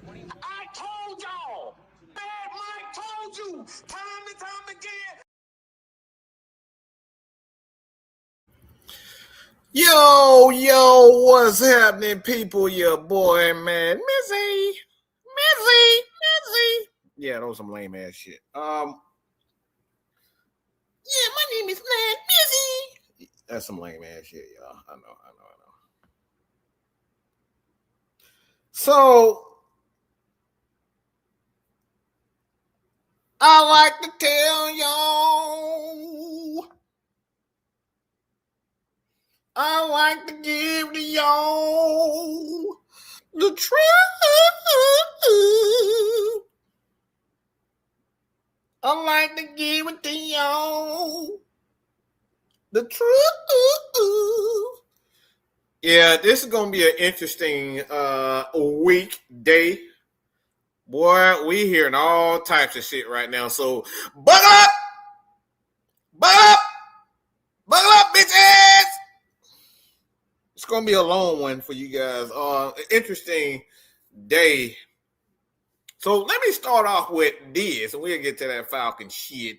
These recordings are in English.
I told y'all. Bad Mike told you time and time again. Yo, what's happening, people? Your boy, man, Mizzy. Yeah, that was some lame ass shit. Yeah, my name is Mizzy. That's some lame ass shit, y'all. I know. So, I like to tell y'all. I like to give to y'all the truth. I like to give it to y'all the truth. Yeah, this is gonna be an interesting weekday. Boy, we hearing all types of shit right now. So buckle up, bitches. It's gonna be a long one for you guys. An interesting day. So let me start off with this, and we'll get to that Falcon shit.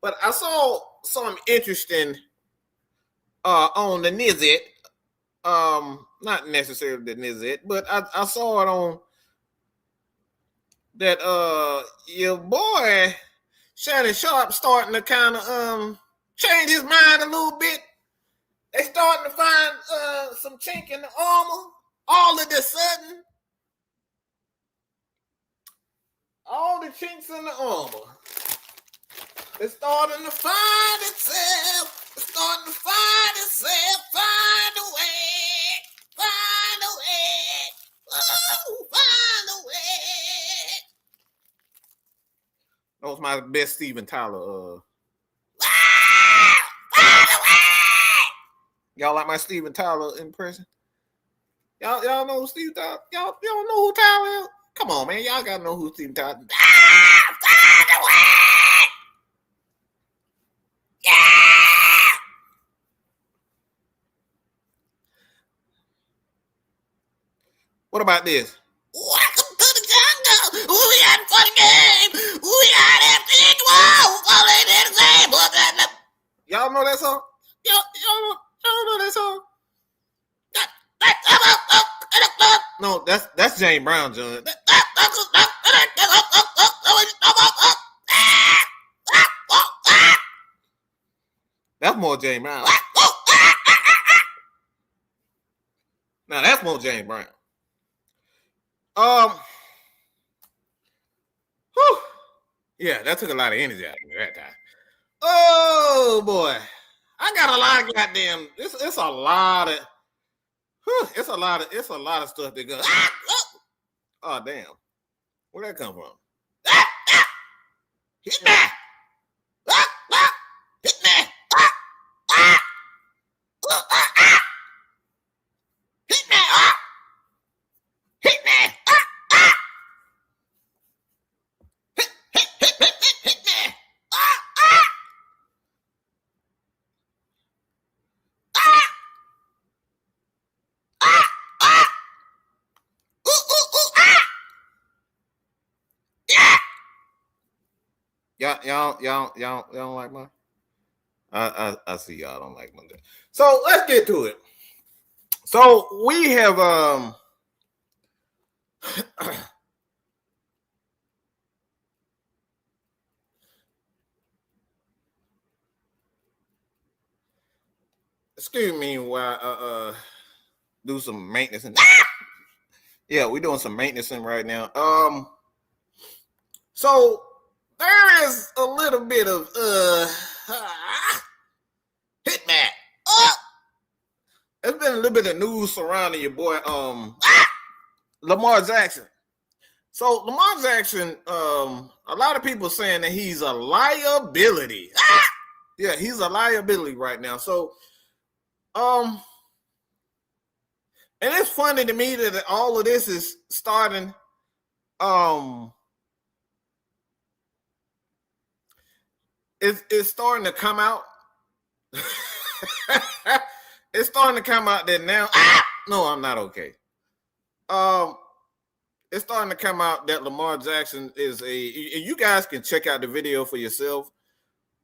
But I saw something interesting on the Nizit. Not necessarily the Nizit, but I saw it on that your boy Shannon Sharp starting to kind of change his mind a little bit. They starting to find some chink in the armor. All of a sudden, all the chinks in the armor. It's starting to find itself. It's starting to find itself. Find a way. Find a way. Oh, find a way. That was my best Steven Tyler. Find a way. Y'all like my Steven Tyler impression? Y'all know who Steven Tyler? Y'all know who Tyler is? Come on, man. Y'all gotta know who Steven Tyler is. Find a way. Yeah! What about this? Welcome to the jungle. We had a fun game. We got everything. Whoa! Y'all know that song? Y'all know that song? No, that's James Brown, John. That's more James Brown. Now that's more James Brown. Whew. Yeah, that took a lot of energy out of me that time. Oh boy, I got a lot of goddamn. It's a lot of. It's a lot of stuff that goes. Oh damn, where'd that come from? Hit me! Hit me! Hit me! Hit me! Hit me! Y'all don't like mine? I see y'all don't like mine. So let's get to it. So we have excuse me while do some maintenance and yeah, we're doing some maintenance right now. So there is a little bit of hitman. There's been a little bit of news surrounding your boy Lamar Jackson. So Lamar Jackson, a lot of people saying that he's a liability. Yeah, he's a liability right now. So and it's funny to me that all of this is starting it's starting to come out. It's starting to come out that now. No, I'm not okay. it's starting to come out that Lamar Jackson is you guys can check out the video for yourself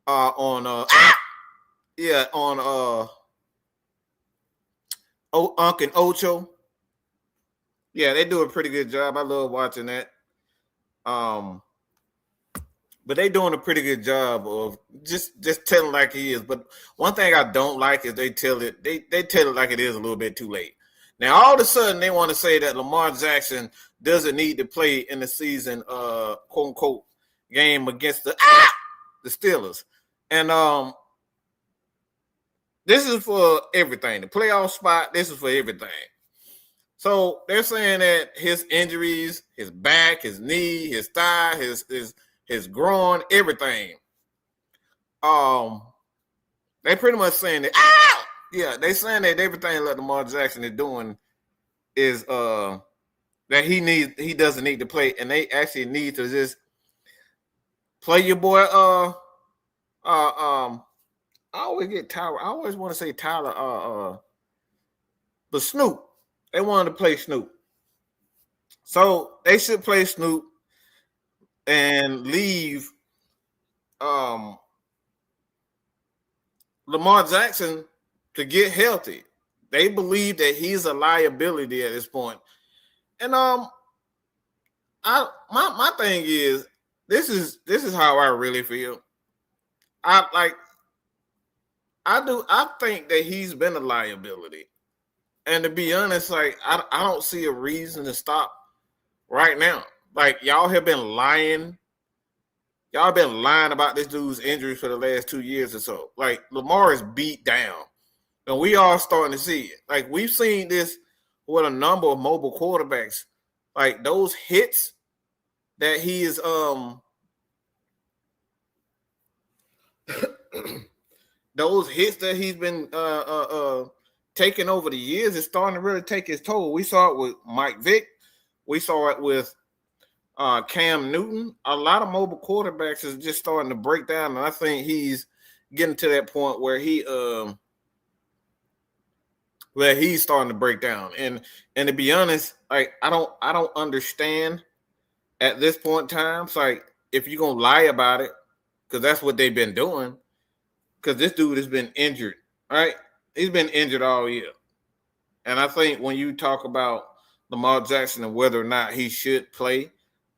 on on Unc and Ocho. Yeah, they do a pretty good job. I love watching that. But they doing a pretty good job of just telling like he is. But one thing I don't like is they tell it like it is a little bit too late. Now all of a sudden they want to say that Lamar Jackson doesn't need to play in the season quote unquote game against the Steelers. And this is for everything. The playoff spot, this is for everything. So they're saying that his injuries, his back, his knee, his thigh, his groin, everything. They pretty much saying that they saying that everything that Lamar Jackson is doing is that he doesn't need to play, and they actually need to just play your boy I always get Tyler. I always want to say Tyler but Snoop. They wanted to play Snoop. So they should play Snoop and leave Lamar Jackson to get healthy. They believe that he's a liability at this point. And my thing is this is how I really feel. I think that he's been a liability. And to be honest, like I don't see a reason to stop right now. Like y'all have been lying. Y'all been lying about this dude's injuries for the last 2 years or so. Like Lamar is beat down. And we are starting to see it. Like we've seen this with a number of mobile quarterbacks. Like those hits that he is those hits that he's been taking over the years is starting to really take his toll. We saw it with Mike Vick. We saw it with Cam Newton. A lot of mobile quarterbacks is just starting to break down, and I think he's getting to that point where he's starting to break down. And to be honest, like I don't understand at this point in time. It's like if you're gonna lie about it, because that's what they've been doing. Because this dude has been injured, right? He's been injured all year. And I think when you talk about Lamar Jackson and whether or not he should play,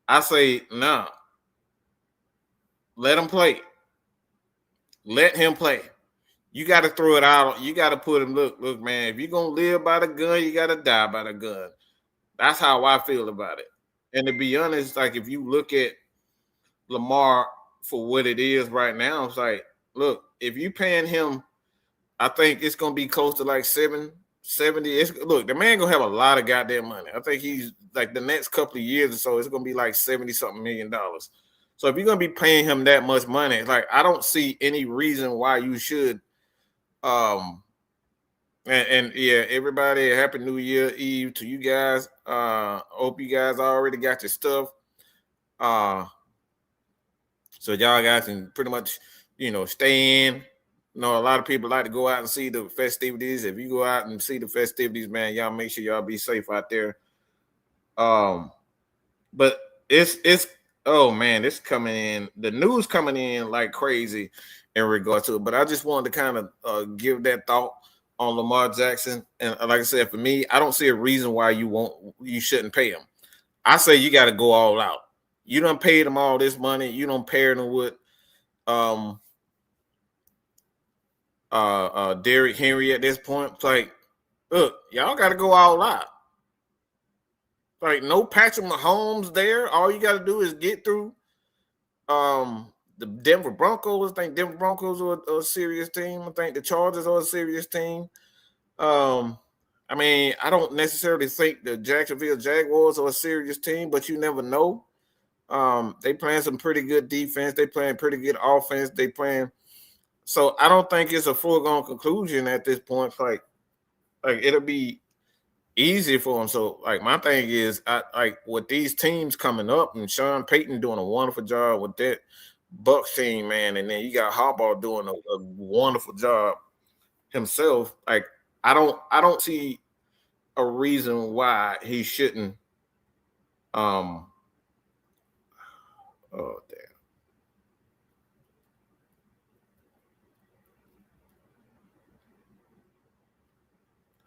I say, nah. Let him play. Let him play. You got to throw it out. You got to put him, look, man, if you're going to live by the gun, you got to die by the gun. That's how I feel about it. And to be honest, like if you look at Lamar for what it is right now, it's like, look, if you paying him, I think it's going to be close to like 70. Look, the man going to have a lot of goddamn money. I think he's like the next couple of years or so, it's going to be like $70-something million. So if you're going to be paying him that much money, like I don't see any reason why you should. And yeah, everybody, happy New Year Eve to you guys. Hope you guys already got your stuff. So y'all guys can pretty much, stay in. A lot of people like to go out and see the festivities. If you go out and see the festivities, man, y'all make sure y'all be safe out there. But it's oh man, it's coming in. The news coming in like crazy in regard to it. But I just wanted to kind of give that thought on Lamar Jackson. And like I said, for me, I don't see a reason why you shouldn't pay him. I say you got to go all out. You done paid him all this money. You done paired him with Derrick Henry at this point. It's like, look, y'all got to go all out. Like, no Patrick Mahomes there. All you got to do is get through the Denver Broncos. I think Denver Broncos are a serious team. I think the Chargers are a serious team. I mean, I don't necessarily think the Jacksonville Jaguars are a serious team, but you never know. They playing some pretty good defense. They playing pretty good offense. They playing. So I don't think it's a foregone conclusion at this point. Like it'll be easy for them. So like my thing is, I with these teams coming up and Sean Payton doing a wonderful job with that Bucs team, man, and then you got Harbaugh doing a wonderful job himself. Like I don't see a reason why he shouldn't Oh damn.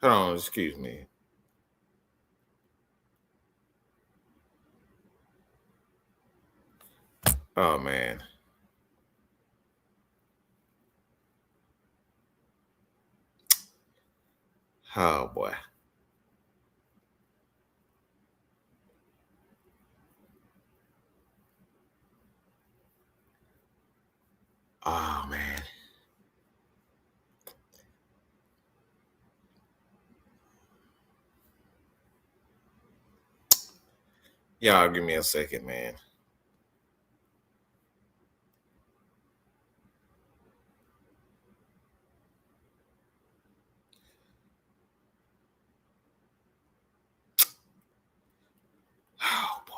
Hold on, excuse me. Oh man. Oh boy. Oh man. Y'all give me a second, man. Oh boy.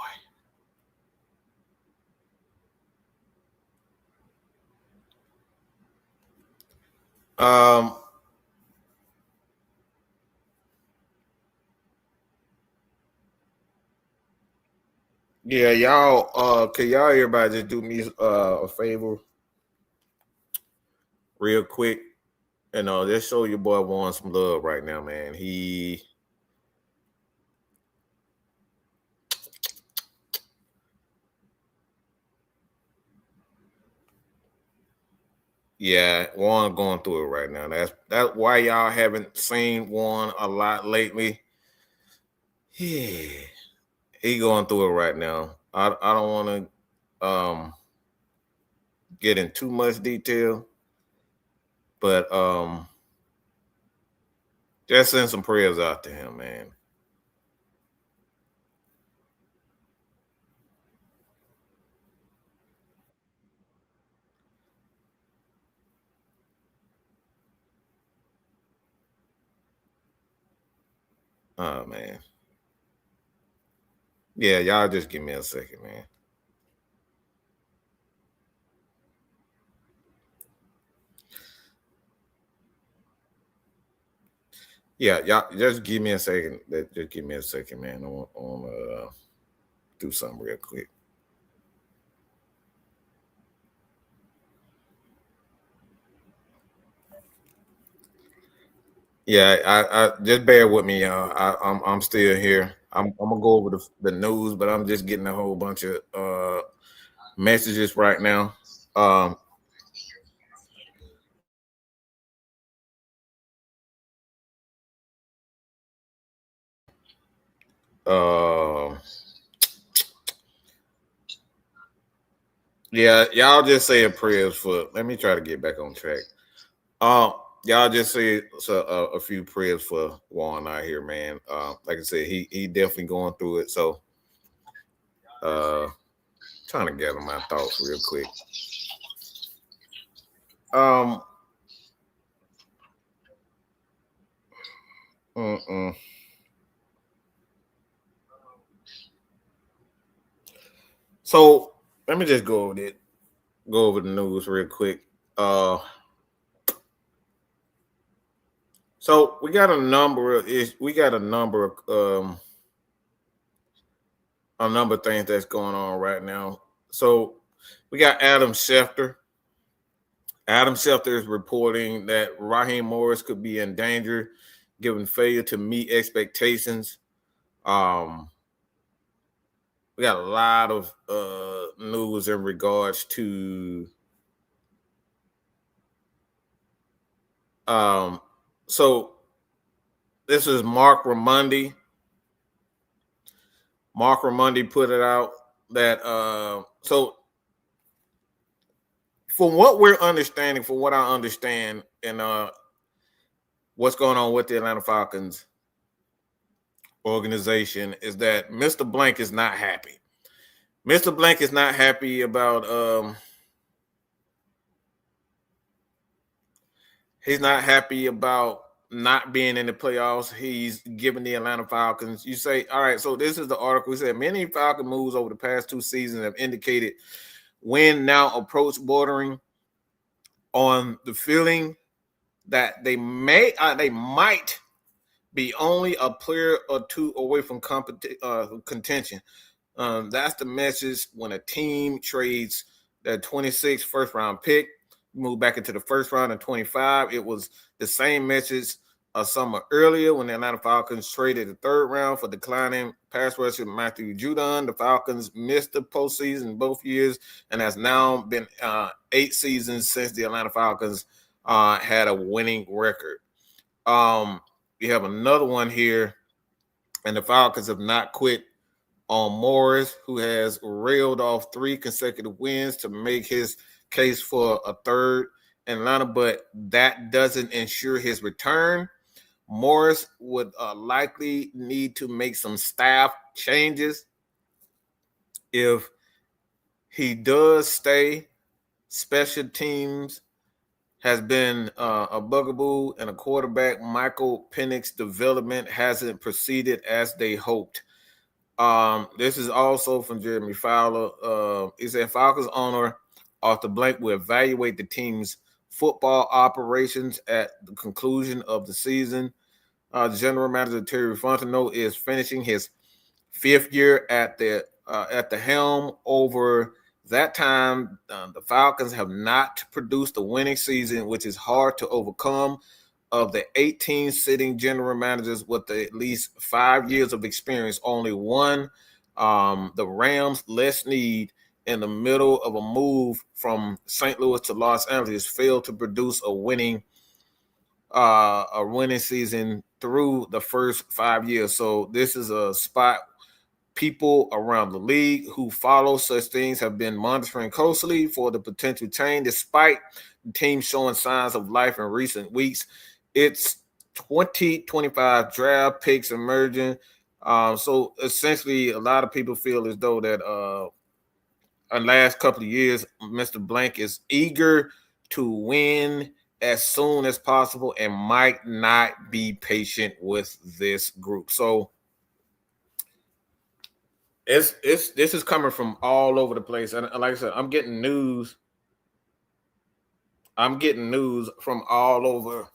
Yeah, y'all can y'all everybody just do me a favor real quick? Just show your boy Warren some love right now, man. Yeah, Warren going through it right now. That's why y'all haven't seen Warren a lot lately. Yeah, he going through it right now. I don't want to get in too much detail, but just send some prayers out to him, man. Oh man. Yeah, y'all just give me a second, man. Yeah, y'all just give me a second. Just give me a second, man. I want to do something real quick. Yeah, I just bear with me, y'all. I'm still here. I'm gonna go over the news, but I'm just getting a whole bunch of messages right now. Um, uh, yeah, y'all just say prayers for. Let me try to get back on track. Um, y'all just say a few prayers for Juan out here, man. Like I said, he definitely going through it. So, uh, trying to gather my thoughts real quick. Um, mm-mm. So let me just go over the news real quick. Uh, so we got a number of we got a number of things that's going on right now. So we got Adam Schefter. Adam Schefter is reporting that Raheem Morris could be in danger given failure to meet expectations. Um, we got a lot of news in regards to um, so this is Mark Ramundi. Mark Ramundi put it out that so from what we're understanding, from what I understand, and what's going on with the Atlanta Falcons organization is that Mr. Blank is not happy. Mr. Blank is not happy about he's not happy about not being in the playoffs. He's giving the Atlanta Falcons. You say, all right, so this is the article. He said many Falcon moves over the past two seasons have indicated when now approach bordering on the feeling that they might be only a player or two away from contention. That's the message when a team trades their 26th first round pick, move back into the first round in 25. It was the same message a summer earlier when the Atlanta Falcons traded the third round for declining pass rusher Matthew Judon. The Falcons missed the postseason both years, and has now been 8 seasons since the Atlanta Falcons had a winning record. We have another one here, and the Falcons have not quit on Morris, who has railed off 3 consecutive wins to make his case for a third in Atlanta, but that doesn't ensure his return. Morris would likely need to make some staff changes if he does stay. Special teams has been a bugaboo, and a quarterback, Michael Penix's development hasn't proceeded as they hoped. This is also from Jeremy Fowler. He said Falcons owner Arthur Blank will evaluate the team's football operations at the conclusion of the season. General Manager Terry Fontenot is finishing his 5th year at the helm. Over that time, the Falcons have not produced a winning season, which is hard to overcome. Of the 18 sitting general managers with at least 5 years of experience, only one, the Rams, Les Snead, in the middle of a move from St. Louis to Los Angeles, failed to produce a winning season through the first 5 years. So this is a spot people around the league who follow such things have been monitoring closely for the potential change, despite the team showing signs of life in recent weeks. It's 2025 draft picks emerging. So essentially, a lot of people feel as though that in the last couple of years, Mr. Blank is eager to win as soon as possible and might not be patient with this group. So this is coming from all over the place. And like I said, I'm getting news from all over,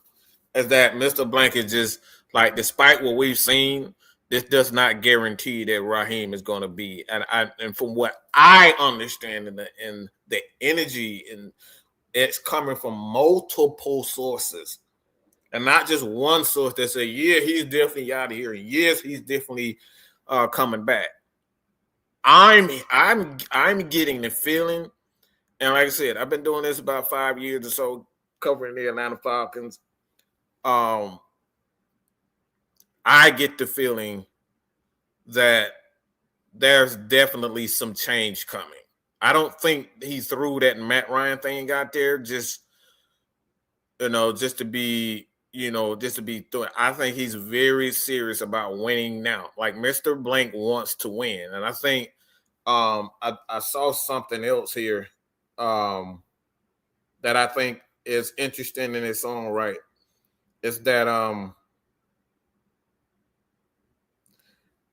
as that Mr. Blank is just like, despite what we've seen, this does not guarantee that Raheem is going to be. And from what I understand in the energy, and it's coming from multiple sources, and not just one source that say, yeah, he's definitely out of here. Yes, he's definitely coming back. I'm getting the feeling, and like I said, I've been doing this about 5 years or so, covering the Atlanta Falcons. I get the feeling that there's definitely some change coming. I don't think he threw that Matt Ryan thing out there just to be through it. I think he's very serious about winning now. Like, Mr. Blank wants to win, and I think I saw something else here that I think is interesting in its own right. Is that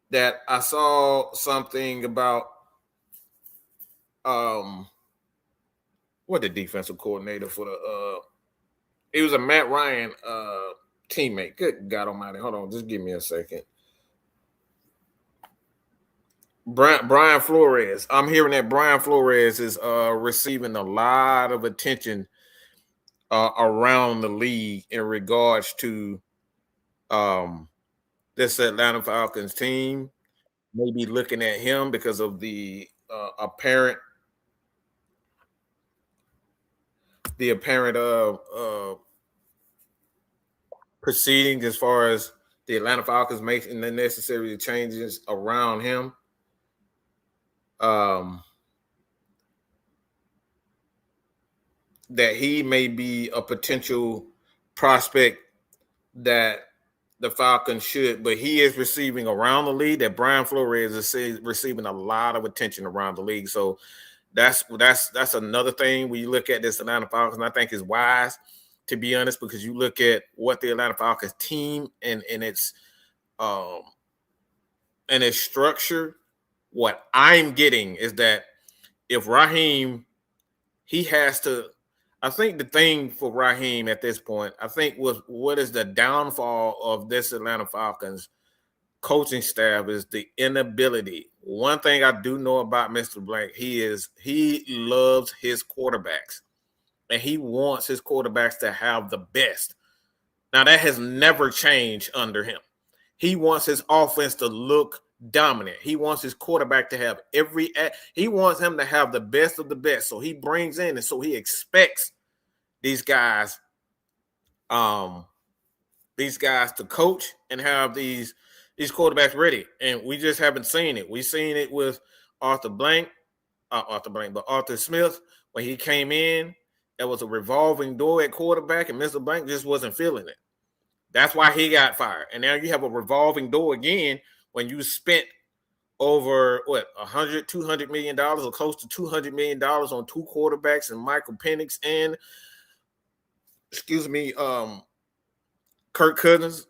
that I saw something about what the defensive coordinator for the it was a Matt Ryan teammate. Good God Almighty! Hold on, just give me a second. Brian Flores. I'm hearing that Brian Flores is receiving a lot of attention around the league in regards to this Atlanta Falcons team. Maybe looking at him because of the apparent proceedings as far as the Atlanta Falcons making the necessary changes around him. That he may be a potential prospect that the Falcons should, but he is receiving around the league. That Brian Flores is receiving a lot of attention around the league. So that's another thing when you look at this Atlanta Falcons, and I think is wise, to be honest, because you look at what the Atlanta Falcons team and its structure. What I'm getting is that if Raheem, he has to. I think the thing for Raheem at this point, I think what is the downfall of this Atlanta Falcons coaching staff is the inability. one thing I do know about Mr. Blank, he loves his quarterbacks, and he wants his quarterbacks to have the best. Now, that has never changed under him. He wants his offense to look dominant. He wants his quarterback to have he wants him to have the best of the best. So he brings in, and so he expects these guys to coach and have these quarterbacks ready. And we just haven't seen it. We've seen it with Arthur Smith. When he came in, there was a revolving door at quarterback, and Mr. Blank just wasn't feeling it. That's why he got fired. And now you have a revolving door again when you spent over $200 million or close to $200 million on two quarterbacks and Michael Penix and Kirk Cousins.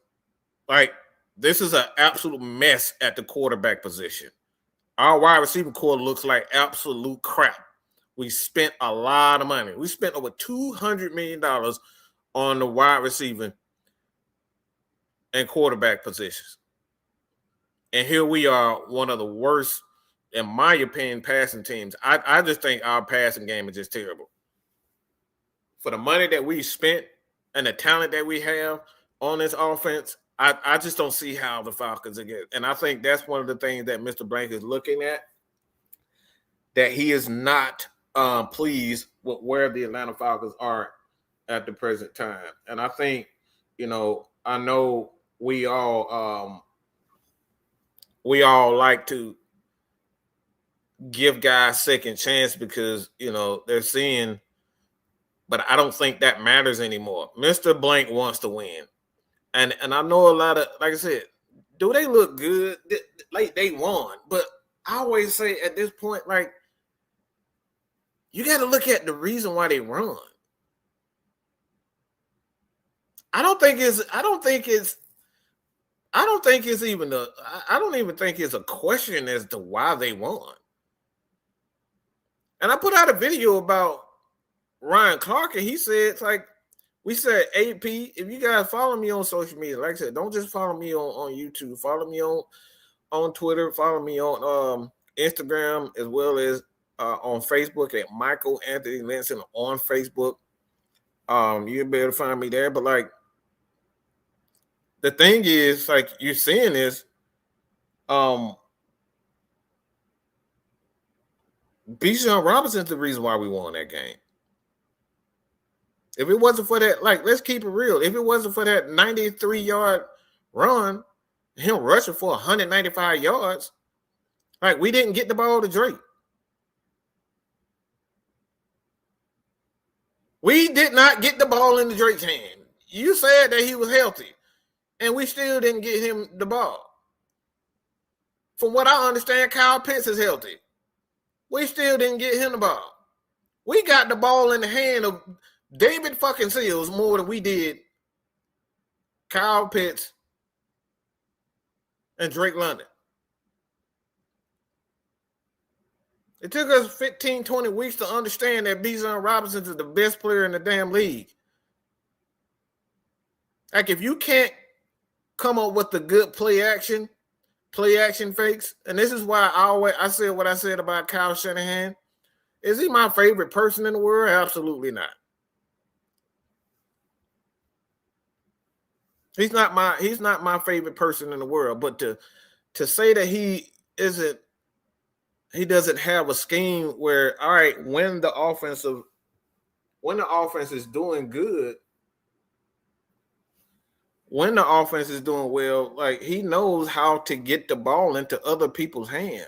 Like, this is an absolute mess at the quarterback position. Our wide receiver core looks like absolute crap. We spent a lot of money. We spent over $200 million on the wide receiver and quarterback positions. And here we are, one of the worst, in my opinion, passing teams. I just think our passing game is just terrible. For the money that we spent and the talent that we have on this offense, I just don't see how the Falcons are getting. And I think that's one of the things that Mr. Blank is looking at, that he is not pleased with where the Atlanta Falcons are at the present time. And I think, I know we all like to give guys second chance because, they're seeing, but I don't think that matters anymore. Mr. Blank wants to win. And I know a lot of, like I said, do they look good? Like, they won. But I always say at this point, like, you got to look at the reason why they run. I don't even think it's a question as to why they won. And I put out a video about Ryan Clark, and he said, it's like, we said, AP, if you guys follow me on social media, like I said, don't just follow me on YouTube. Follow me on Twitter. Follow me on Instagram, as well as on Facebook at Michael Anthony Linson on Facebook. You'll be able to find me there. But, like, the thing is, like, you're seeing this, Bijan Robinson's the reason why we won that game. If it wasn't for that, like, let's keep it real. If it wasn't for that 93-yard run, him rushing for 195 yards, like, we didn't get the ball to Drake. We did not get the ball in the Drake's hand. You said that he was healthy, and we still didn't get him the ball. From what I understand, Kyle Pitts is healthy. We still didn't get him the ball. We got the ball in the hand of David fucking Seals more than we did Kyle Pitts and Drake London. It took us 15, 20 weeks to understand that Bijan Robinson is the best player in the damn league. Like, if you can't come up with the good play action fakes, and this is why I said what I said about Kyle Shanahan. Is he my favorite person in the world? Absolutely not. He's not my favorite person in the world. But to say that he doesn't have a scheme where, all right, when the offense is doing good, when the offense is doing well, like, he knows how to get the ball into other people's hands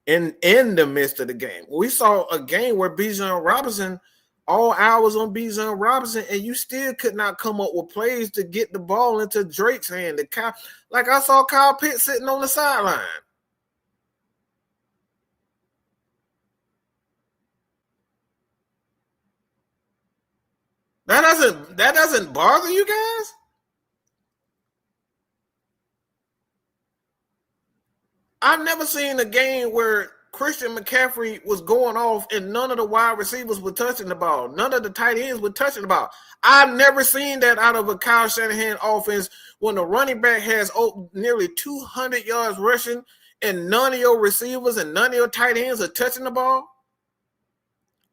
in the midst of the game. We saw a game where Bijan Robinson, all hours on Bijan Robinson, and you still could not come up with plays to get the ball into Drake's hand. Like, I saw Kyle Pitts sitting on the sideline. That doesn't bother you guys? I've never seen a game where Christian McCaffrey was going off and none of the wide receivers were touching the ball. None of the tight ends were touching the ball. I've never seen that out of a Kyle Shanahan offense when the running back has nearly 200 yards rushing and none of your receivers and none of your tight ends are touching the ball?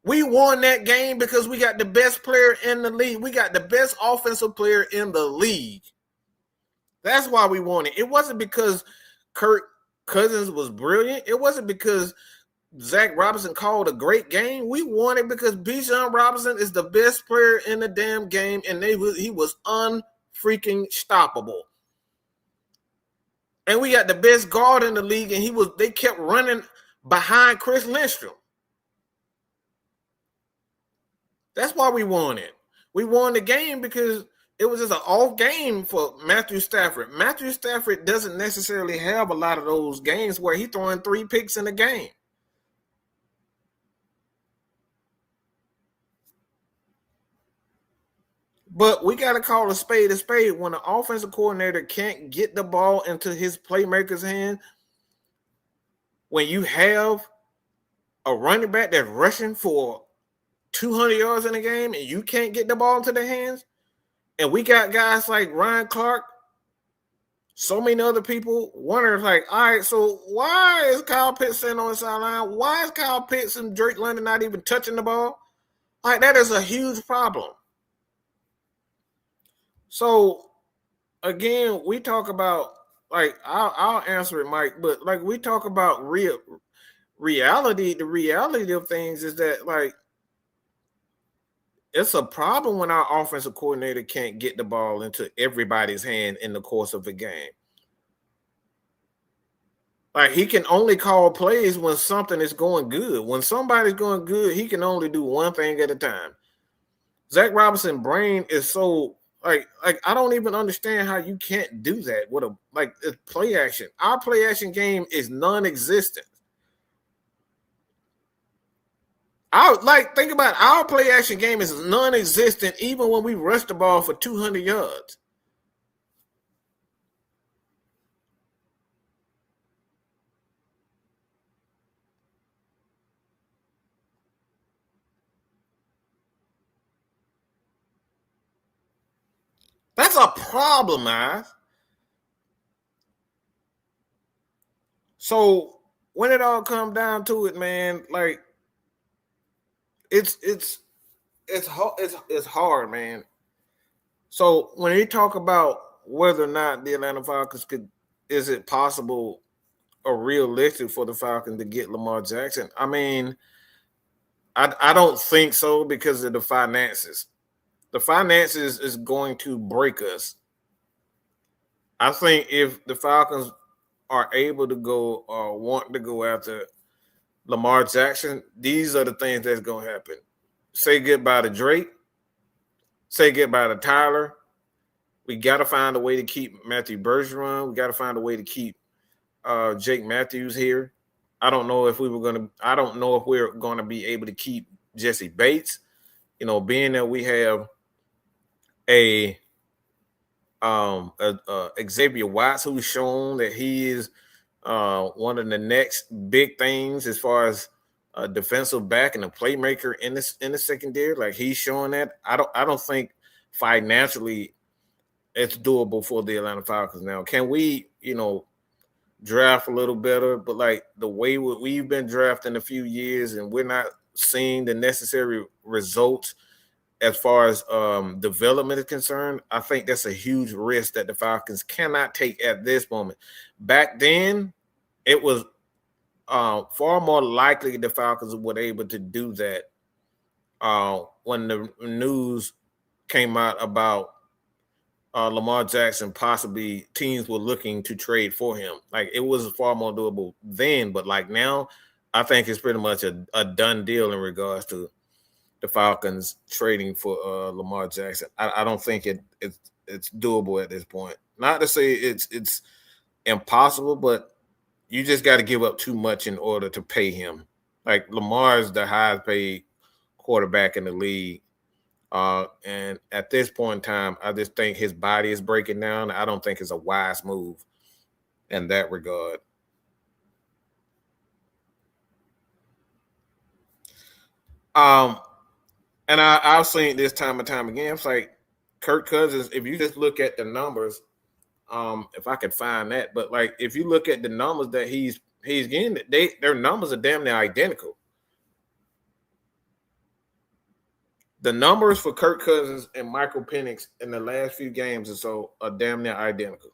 We won that game because we got the best player in the league. We got the best offensive player in the league. That's why we won it. It wasn't because Kirk Cousins was brilliant. It wasn't because Zach Robinson called a great game. We won it because Bijan Robinson is the best player in the damn game, and he was unfreaking stoppable. And we got the best guard in the league, and they kept running behind Chris Lindstrom. That's why we won it. We won the game because it was just an off game for Matthew Stafford. Matthew Stafford doesn't necessarily have a lot of those games where he's throwing 3 picks in a game. But we got to call a spade when the offensive coordinator can't get the ball into his playmaker's hand. When you have a running back that's rushing for 200 yards in a game and you can't get the ball into their hands, and we got guys like Ryan Clark, so many other people wondering, like, all right, so why is Kyle Pitts sitting on the sideline? Why is Kyle Pitts and Drake London not even touching the ball? Like, that is a huge problem. So, again, we talk about, like, I'll answer it, Mike, but, like, we talk about reality. The reality of things is that, like, it's a problem when our offensive coordinator can't get the ball into everybody's hand in the course of a game. Like, he can only call plays when something is going good. When somebody's going good, he can only do one thing at a time. Zach Robinson's brain is so like I don't even understand how you can't do that with a play action. Our play action game is non-existent. Think about it. Our play action game is non-existent even when we rush the ball for 200 yards. That's a problem, man. So when it all comes down to it, man, like it's hard, man. So when you talk about whether or not the Atlanta Falcons is it possible or realistic for the Falcons to get Lamar Jackson? I mean, I don't think so because of the finances. The finances is going to break us. I think if the Falcons are able to go or want to go after Lamar Jackson, these are the things that's going to happen. Say goodbye to Drake. Say goodbye to Tyler. We got to find a way to keep Matthew Bergeron. We got to find a way to keep Jake Matthews here. I don't know if we're going to be able to keep Jesse Bates. You know, being that we have a Xavier Watts who's shown that he is one of the next big things as far as a defensive back and a playmaker in the secondary. Like, he's showing that. I don't think financially it's doable for the Atlanta Falcons now. Can we, draft a little better? But like the way we've been drafting a few years and we're not seeing the necessary results as far as development is concerned, I think that's a huge risk that the Falcons cannot take at this moment. Back then, it was far more likely the Falcons were able to do that when the news came out about Lamar Jackson, possibly teams were looking to trade for him. Like, it was far more doable then, but like now, I think it's pretty much a done deal in regards to the Falcons trading for Lamar Jackson. I don't think it's doable at this point. Not to say it's impossible, but you just got to give up too much in order to pay him. Like, Lamar is the highest paid quarterback in the league. And at this point in time, I just think his body is breaking down. I don't think it's a wise move in that regard. And I've seen this time and time again. It's like Kirk Cousins, if you just look at the numbers, If I could find that, but like if you look at the numbers that he's getting, their numbers are damn near identical. The numbers for Kirk Cousins and Michael Penix in the last few games or so are damn near identical.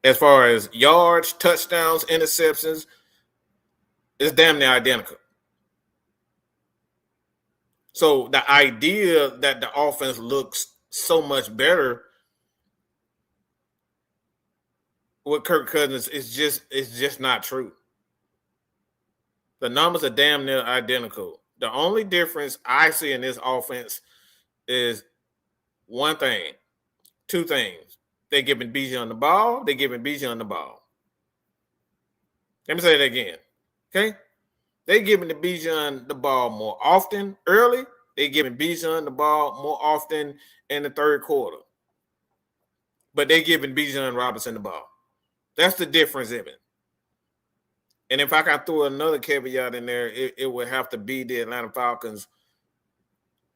As far as yards, touchdowns, interceptions, it's damn near identical. So the idea that the offense looks so much better with Kirk Cousins is just not true. The numbers are damn near identical. The only difference I see in this offense is one thing, two things. They're giving Bijan the ball. They're giving Bijan the ball. Let me say that again. Okay? They're giving the Bijan the ball more often early. They're giving Bijan the ball more often in the third quarter. But they're giving Bijan Robinson the ball. That's the difference in it. And if I can throw another caveat in there, it would have to be the Atlanta Falcons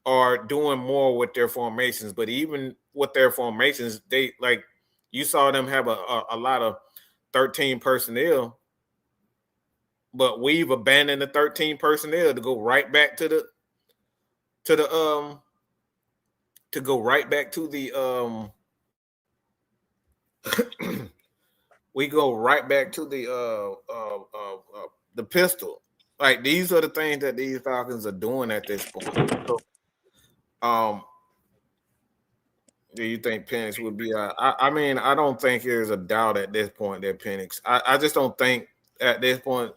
are doing more with their formations. But even with their formations, they like you saw them have a lot of 13 personnel, but we've abandoned the 13 personnel to go right back to the we go right back to the pistol. Like these are the things that these Falcons are doing at this point. So, do you think Penix would be? I mean, I don't think there's a doubt at this point that Penix. I just don't think at this point,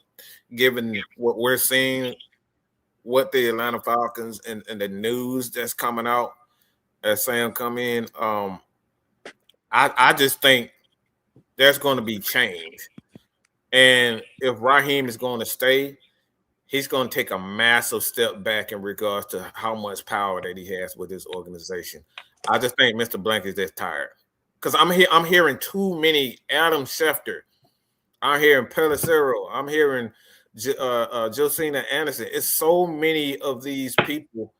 given what we're seeing, what the Atlanta Falcons and the news that's coming out as Sam come in, I just think there's going to be change. And if Raheem is going to stay, he's going to take a massive step back in regards to how much power that he has with his organization. I just think Mr. Blank is just tired. Because I'm hearing too many Adam Schefter. I'm hearing Pelissero. I'm hearing Josina Anderson. It's so many of these people.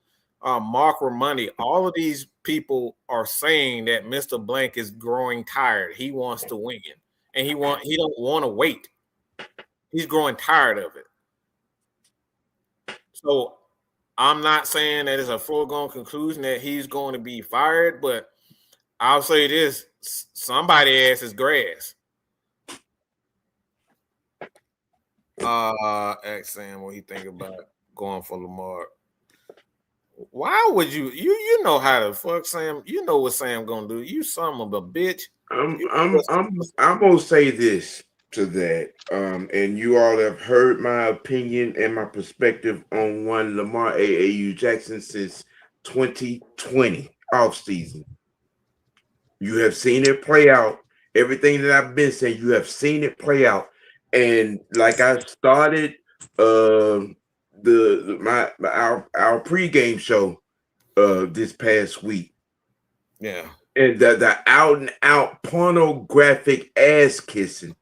Mark Ramoney. All of these people are saying that Mr. Blank is growing tired. He wants to win. And he don't want to wait. He's growing tired of it. So I'm not saying that it's a foregone conclusion that he's going to be fired, but I'll say this: somebody ass is grass. Ask Sam what he think about going for Lamar. Why would you know how to fuck Sam? You know what Sam gonna do? You son of a bitch. I'm gonna say this to that, and you all have heard my opinion and my perspective on one Lamar AAU Jackson since 2020 off season. You have seen it play out. Everything that I've been saying, you have seen it play out. And like I started our pregame show this past week. Yeah. And the out and out pornographic ass kissing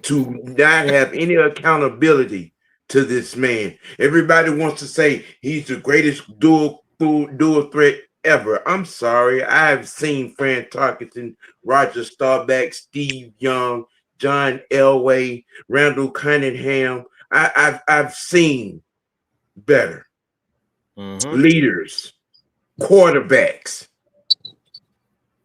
to not have any accountability to this man. Everybody wants to say he's the greatest dual threat ever. I'm sorry. I've seen Fran Tarkenton, Roger Staubach, Steve Young, John Elway, Randall Cunningham. I've seen better leaders, quarterbacks.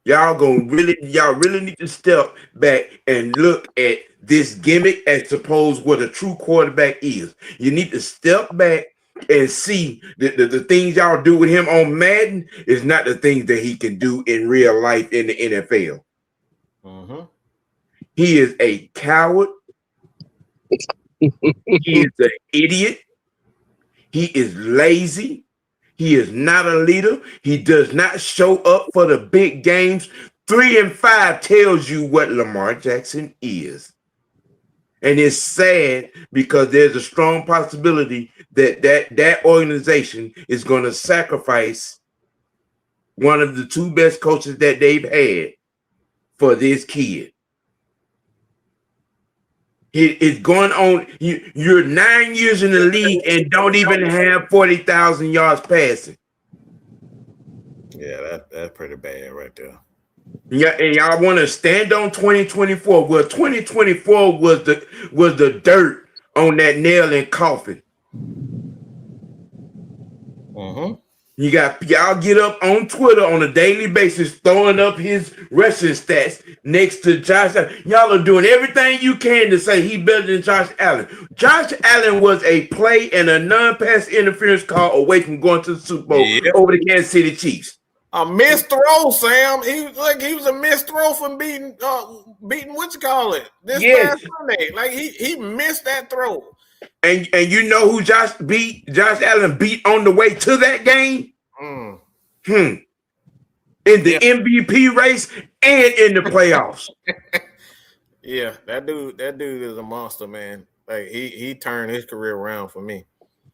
Y'all really need to step back and look at this gimmick and suppose what a true quarterback is. You need to step back and see the things y'all do with him on Madden is not the things that he can do in real life in the NFL. He is a coward. He is an idiot. He is lazy. He is not a leader. He does not show up for the big games. 3 and 5 tells you what Lamar Jackson is. And it's sad because there's a strong possibility that organization is going to sacrifice one of the two best coaches that they've had for this kid. It's going on. You're 9 years in the league and don't even have 40,000 yards passing. Yeah, that's pretty bad right there. Yeah, and y'all want to stand on 2024. Well, 2024 was the dirt on that nail and coffin. Mm-hmm. You got y'all get up on Twitter on a daily basis, throwing up his wrestling stats next to Josh Allen. Y'all are doing everything you can to say he better than Josh Allen. Josh Allen was a play and a non-pass interference call away from going to the Super Bowl over the Kansas City Chiefs. A missed throw, Sam. He was a missed throw from beating what you call it this past Sunday. Like he missed that throw. And you know who Josh Allen beat on the way to that game? In the MVP race and in the playoffs. Yeah, that dude is a monster, man. Like he turned his career around for me.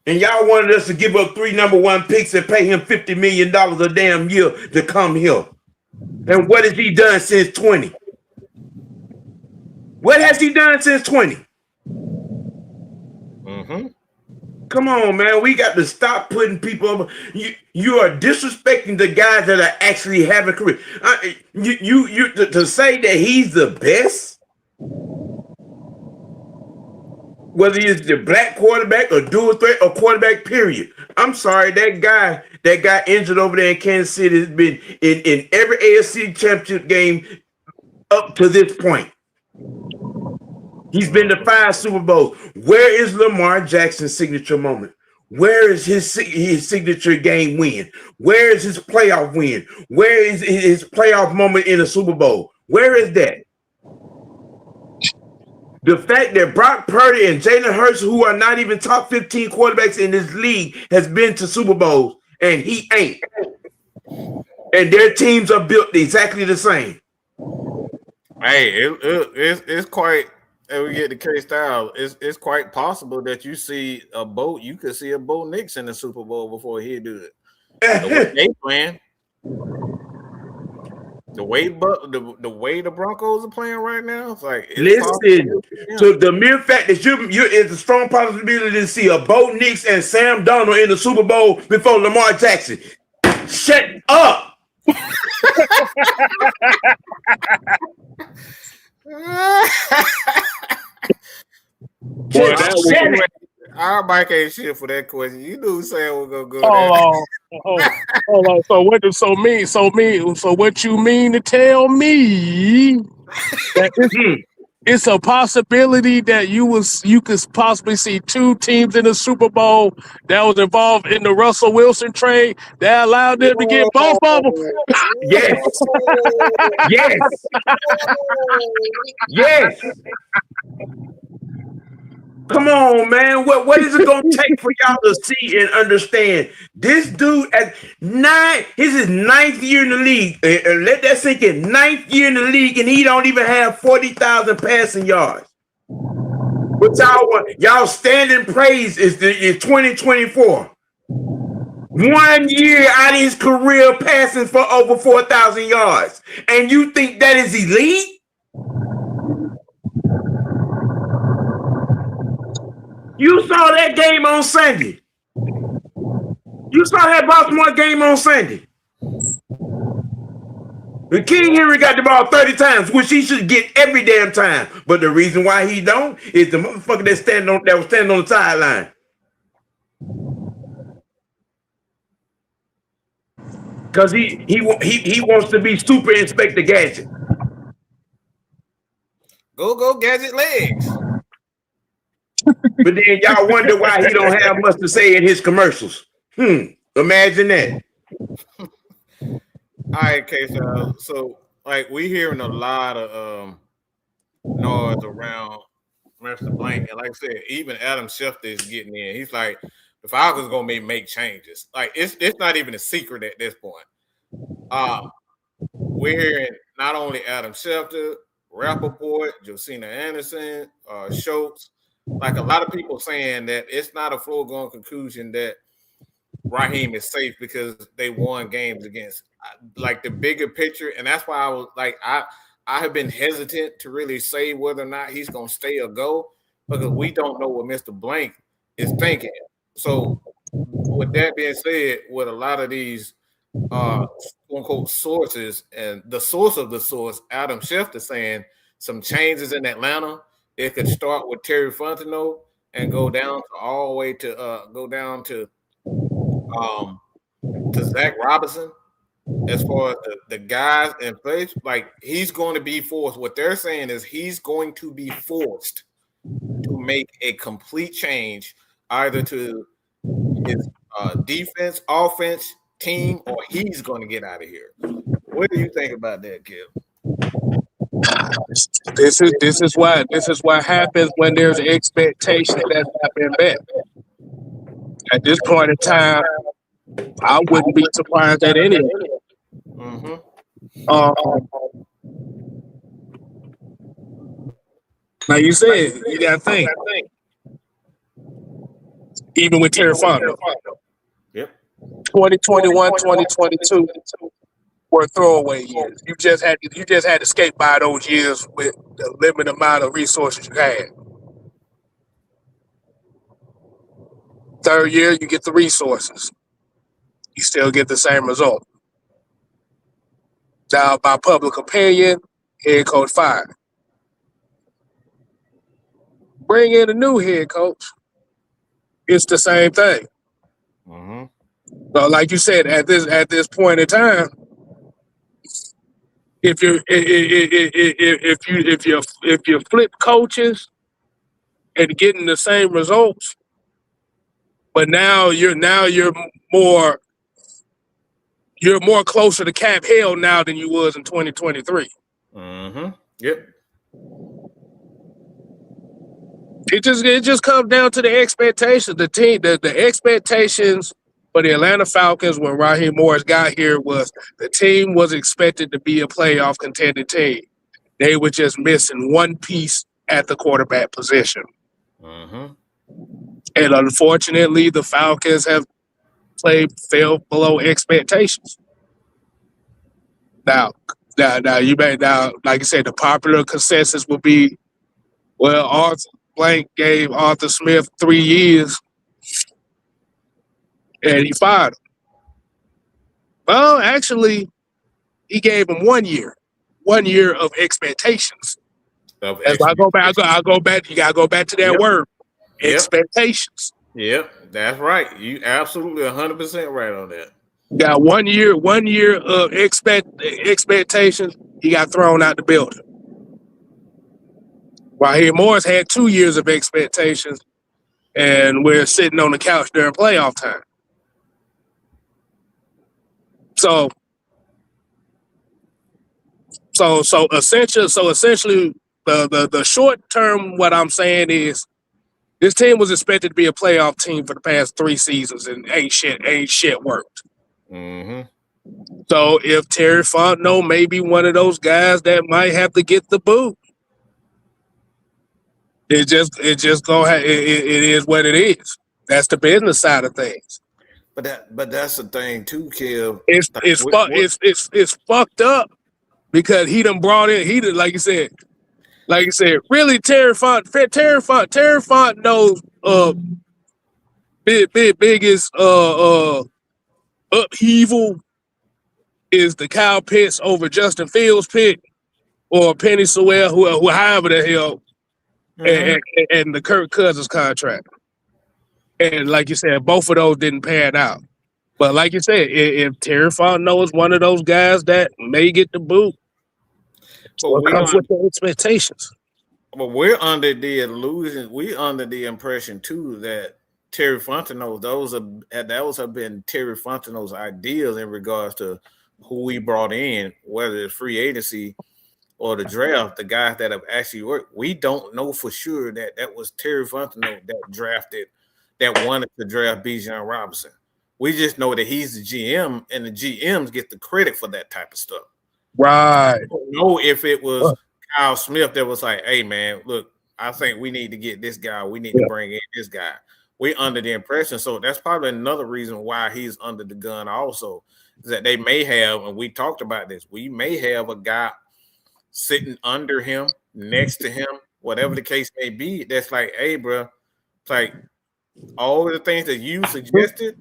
And y'all wanted us to give up 3 number 1 picks and pay him $50 million a damn year to come here. And what has he done since 20? What has he done since 20? Mm-hmm. Come on, man. We got to stop putting people over. You are disrespecting the guys that are actually having career. You to say that he's the best, whether he's the black quarterback or dual threat or quarterback, period. I'm sorry, that guy that got injured over there in Kansas City has been in every AFC championship game up to this point. He's been to 5 Super Bowls. Where is Lamar Jackson's signature moment? Where is his signature game win? Where is his playoff win? Where is his playoff moment in a Super Bowl? Where is that? The fact that Brock Purdy and Jalen Hurts, who are not even top 15 quarterbacks in this league, has been to Super Bowls, and he ain't. And their teams are built exactly the same. Hey, it's quite. And we get the K style. It's quite possible that you see a Bo. You could see a Bo Nix in the Super Bowl before he do it. The way they playing, the way the Broncos are playing right now, it's like listen to the mere fact that you it's a strong possibility to see a Bo Nix and Sam Darnold in the Super Bowl before Lamar Jackson. Shut up. Boy, Mike ain't shit for that question. You knew Sam was gonna go there. Hold on. So what you mean to tell me that it's a possibility that you could possibly see 2 teams in the Super Bowl that was involved in the Russell Wilson trade that allowed them to get both of them? Yes. Yes. Come on, man. What is it going to take for y'all to see and understand? This dude at 9, this is 9th year in the league. Let that sink in. 9th year in the league, and he don't even have 40,000 passing yards. But y'all standing praise is 2024. 1 year out of his career passing for over 4,000 yards. And you think that is elite? You saw that game on Sunday. You saw that Baltimore game on Sunday. The King Henry got the ball 30 times, which he should get every damn time. But the reason why he don't is the motherfucker that was standing on the sideline. Because he wants to be Super Inspector Gadget. Go Gadget legs. But then y'all wonder why he don't have much to say in his commercials. Imagine that. All right, K-Style. So, like, we hearing a lot of noise around Mr. Blank. And like I said, even Adam Schefter is getting in. He's like, the Falcons going to make changes. Like, it's not even a secret at this point. We're hearing not only Adam Schefter, Rappaport, Josina Anderson, Schultz, like a lot of people saying that it's not a foregone conclusion that Raheem is safe because they won games against like the bigger picture. And that's why I was like, I have been hesitant to really say whether or not he's going to stay or go because we don't know what Mr. Blank is thinking. So with that being said, with a lot of these quote unquote sources, and the source of the source, Adam Schefter, saying some changes in Atlanta. It could start with Terry Fontenot and go down to all the way to Zach Robinson. As far as the guys in place, like he's going to be forced. What they're saying is he's going to be forced to make a complete change, either to his defense, offense, team, or he's going to get out of here. What do you think about that, Kip? This is what happens when there's expectations that's not been met. At this point in time, I wouldn't be surprised at any of it. Mm-hmm. Like you said, you got to think. Even with Terry Fontenot, Yep. 2021, 2022 were throwaway years. You just had to skate by those years with the limited amount of resources you had. Third year, you get the resources. You still get the same result. Now, by public opinion, head coach fired. Bring in a new head coach. It's the same thing. Mm-hmm. So, like you said, at this point in time, if you flip coaches and getting the same results, but now you're more closer to cap hell now than you was in 2023. Mm-hmm. Yep. It just comes down to the expectations. The expectations for the Atlanta Falcons when Raheem Morris got here was the team was expected to be a playoff contending team. They were just missing one piece at the quarterback position. Mm-hmm. And unfortunately, the Falcons have fell below expectations. Now, like I said, the popular consensus will be, well, Arthur Blank gave Arthur Smith 3 years, and he fired him. Well, actually, he gave him 1 year of expectations. As I go back. You gotta go back to that word, expectations. Yep, that's right. You absolutely 100% right on that. Got 1 year of expectations. He got thrown out the building. Raheem Morris had 2 years of expectations, and we're sitting on the couch during playoff time. So essentially, the short term, what I'm saying is, this team was expected to be a playoff team for the past 3 seasons, and ain't shit worked. Mm-hmm. So if Terry Fontenot may be one of those guys that might have to get the boot, it is what it is. That's the business side of things. But that's the thing too, Kev. It's fucked up because he done brought in like you said, really Terry Fontenot's biggest upheaval is the Kyle Pitts over Justin Fields pick, or Penny Sewell, who however the hell, and the Kirk Cousins contract. And like you said, both of those didn't pan out. But like you said, if Terry Fontenot is one of those guys that may get the boot, what comes with the expectations? But we're under the illusion, we're under the impression too that Terry Fontenot, those have been Terry Fontenot's ideas in regards to who we brought in, whether it's free agency or the draft, the guys that have actually worked. We don't know for sure that was Terry Fontenot that wanted to draft Bijan Robinson. We just know that he's the GM, and the GMs get the credit for that type of stuff. Right. I don't know if it was Kyle Smith that was like, hey, man, look, I think we need to get this guy. We need to bring in this guy. We're under the impression. So that's probably another reason why he's under the gun also, is that they may have, and we talked about this, we may have a guy sitting under him, next to him, whatever the case may be, that's like, hey, bro, it's like all the things that you suggested,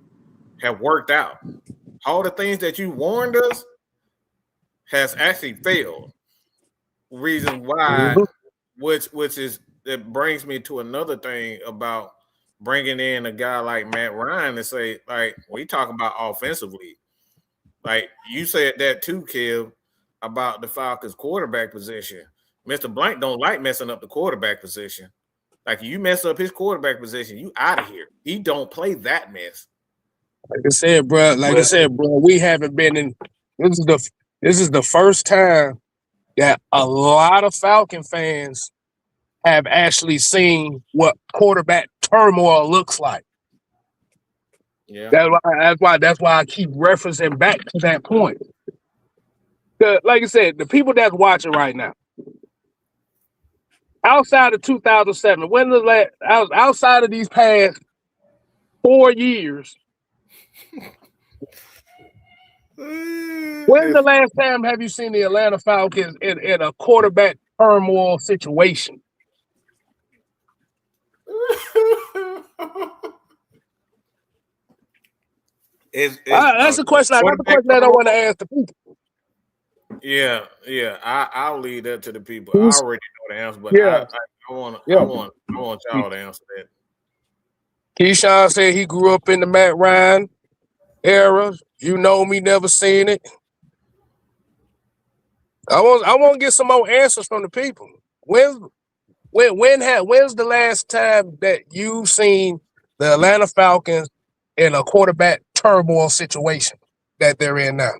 have worked out. All the things that you warned us has actually failed. Reason why, which is that brings me to another thing about bringing in a guy like Matt Ryan to say, like, we talk about offensively. Like you said that too, Kev, about the Falcons quarterback position. Mr. Blank don't like messing up the quarterback position. Like you mess up his quarterback position, you out of here. He don't play that mess. Like I said, bro, we haven't been in. This is the first time that a lot of Falcon fans have actually seen what quarterback turmoil looks like. Yeah. That's why I keep referencing back to that point. Like I said, the people that's watching right now, outside of 2007, outside of these past 4 years, when's the last time have you seen the Atlanta Falcons in a quarterback turmoil situation? That's a question. That's a question that I want to ask the people. Yeah. I'll leave that to the people. I already know the answer, but Yeah. I want y'all to answer that. Keyshawn said he grew up in the Matt Ryan era. You know me, never seen it. I want to get some more answers from the people. When's the last time that you've seen the Atlanta Falcons in a quarterback turmoil situation that they're in now?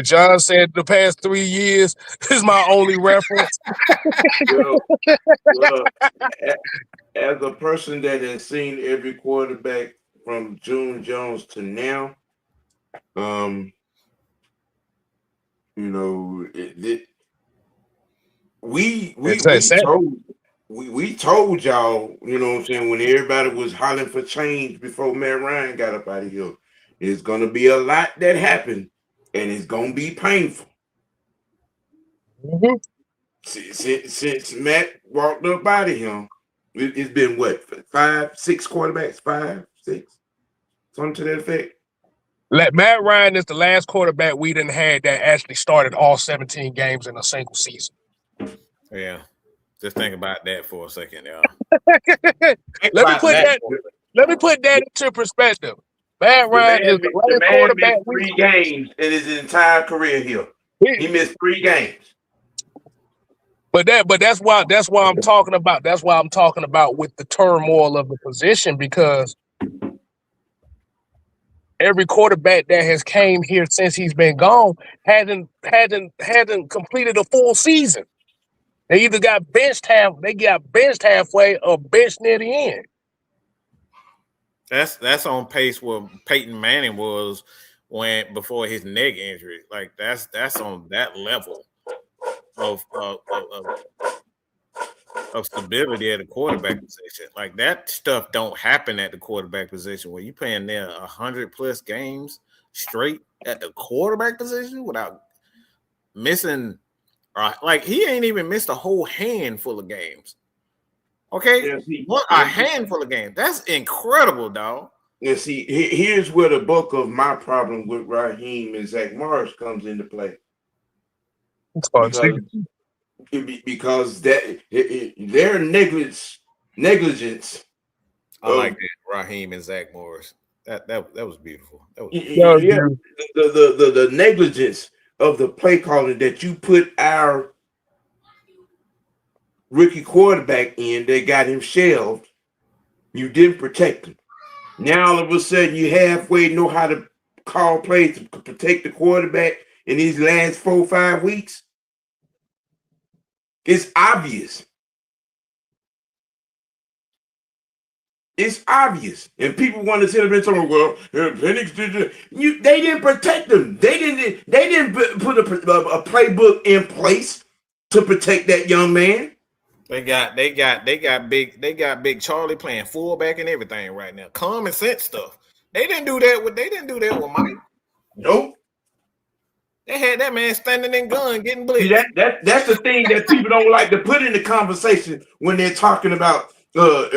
John said the past 3 years is my only reference. Well, as a person that has seen every quarterback from June Jones to now, you know, we told y'all, you know what I'm saying, when everybody was hollering for change before Matt Ryan got up out of here, it's gonna be a lot that happened, and it's gonna be painful. Mm-hmm. Since Matt walked up out of him, it's been what, 5, 6 quarterbacks, 5, 6, something to that effect. Matt Ryan is the last quarterback we didn't have that actually started all 17 games in a single season. Yeah. Just think about that for a second, y'all. Let me put that into perspective. Matt Ryan is the last quarterback missed 3 games in his entire career here. He missed 3 games. But that's why I'm talking about. That's why I'm talking about with the turmoil of the position, because every quarterback that has came here since he's been gone hasn't completed a full season. They either got benched halfway or benched near the end. That's on pace where Peyton Manning was before his neck injury. Like that's on that level of stability at the quarterback position. Like that stuff don't happen at the quarterback position where you playing there 100+ games straight at the quarterback position without missing. Like he ain't even missed a whole handful of games. Okay, a handful of games. That's incredible, dog. And see, here's where the bulk of my problem with Raheem and Zach Morris comes into play. Because their negligence. I like that, Raheem and Zach Morris. That was beautiful. That was the negligence of the play calling that you put our rookie quarterback in, they got him shelved. You didn't protect him. Now all of a sudden you halfway know how to call plays to protect the quarterback in these last 4 or 5 weeks. It's obvious. It's obvious. And people want to sit up and talk, well, Penix did they didn't protect them. They didn't put a playbook in place to protect that young man. They got big Charlie playing fullback and everything right now. Common sense stuff. They didn't do that with Mike. Nope. They had that man standing in gun getting blitzed. See, that's the thing that people don't like to put in the conversation when they're talking about or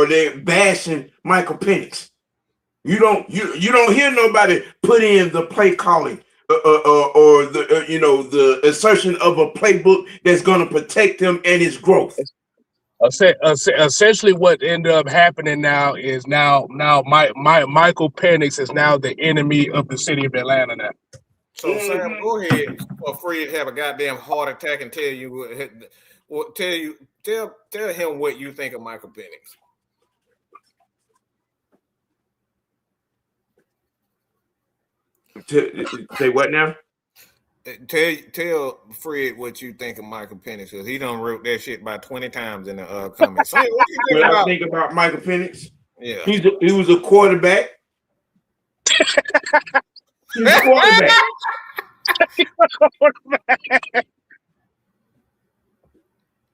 they bashing Michael Penix. You don't hear nobody put in the play calling or the the assertion of a playbook that's going to protect him and his growth. Essentially, what ended up happening now is Michael Penix is now the enemy of the city of Atlanta now. So Sam, go ahead. For free to have a goddamn heart attack and tell him what you think of Michael Penix. Say what now? Tell Fred what you think of Michael Penix, because he done wrote that shit about 20 times in the comments. So, what you think I think about Michael Penix. Yeah, he was a quarterback. He's a quarterback.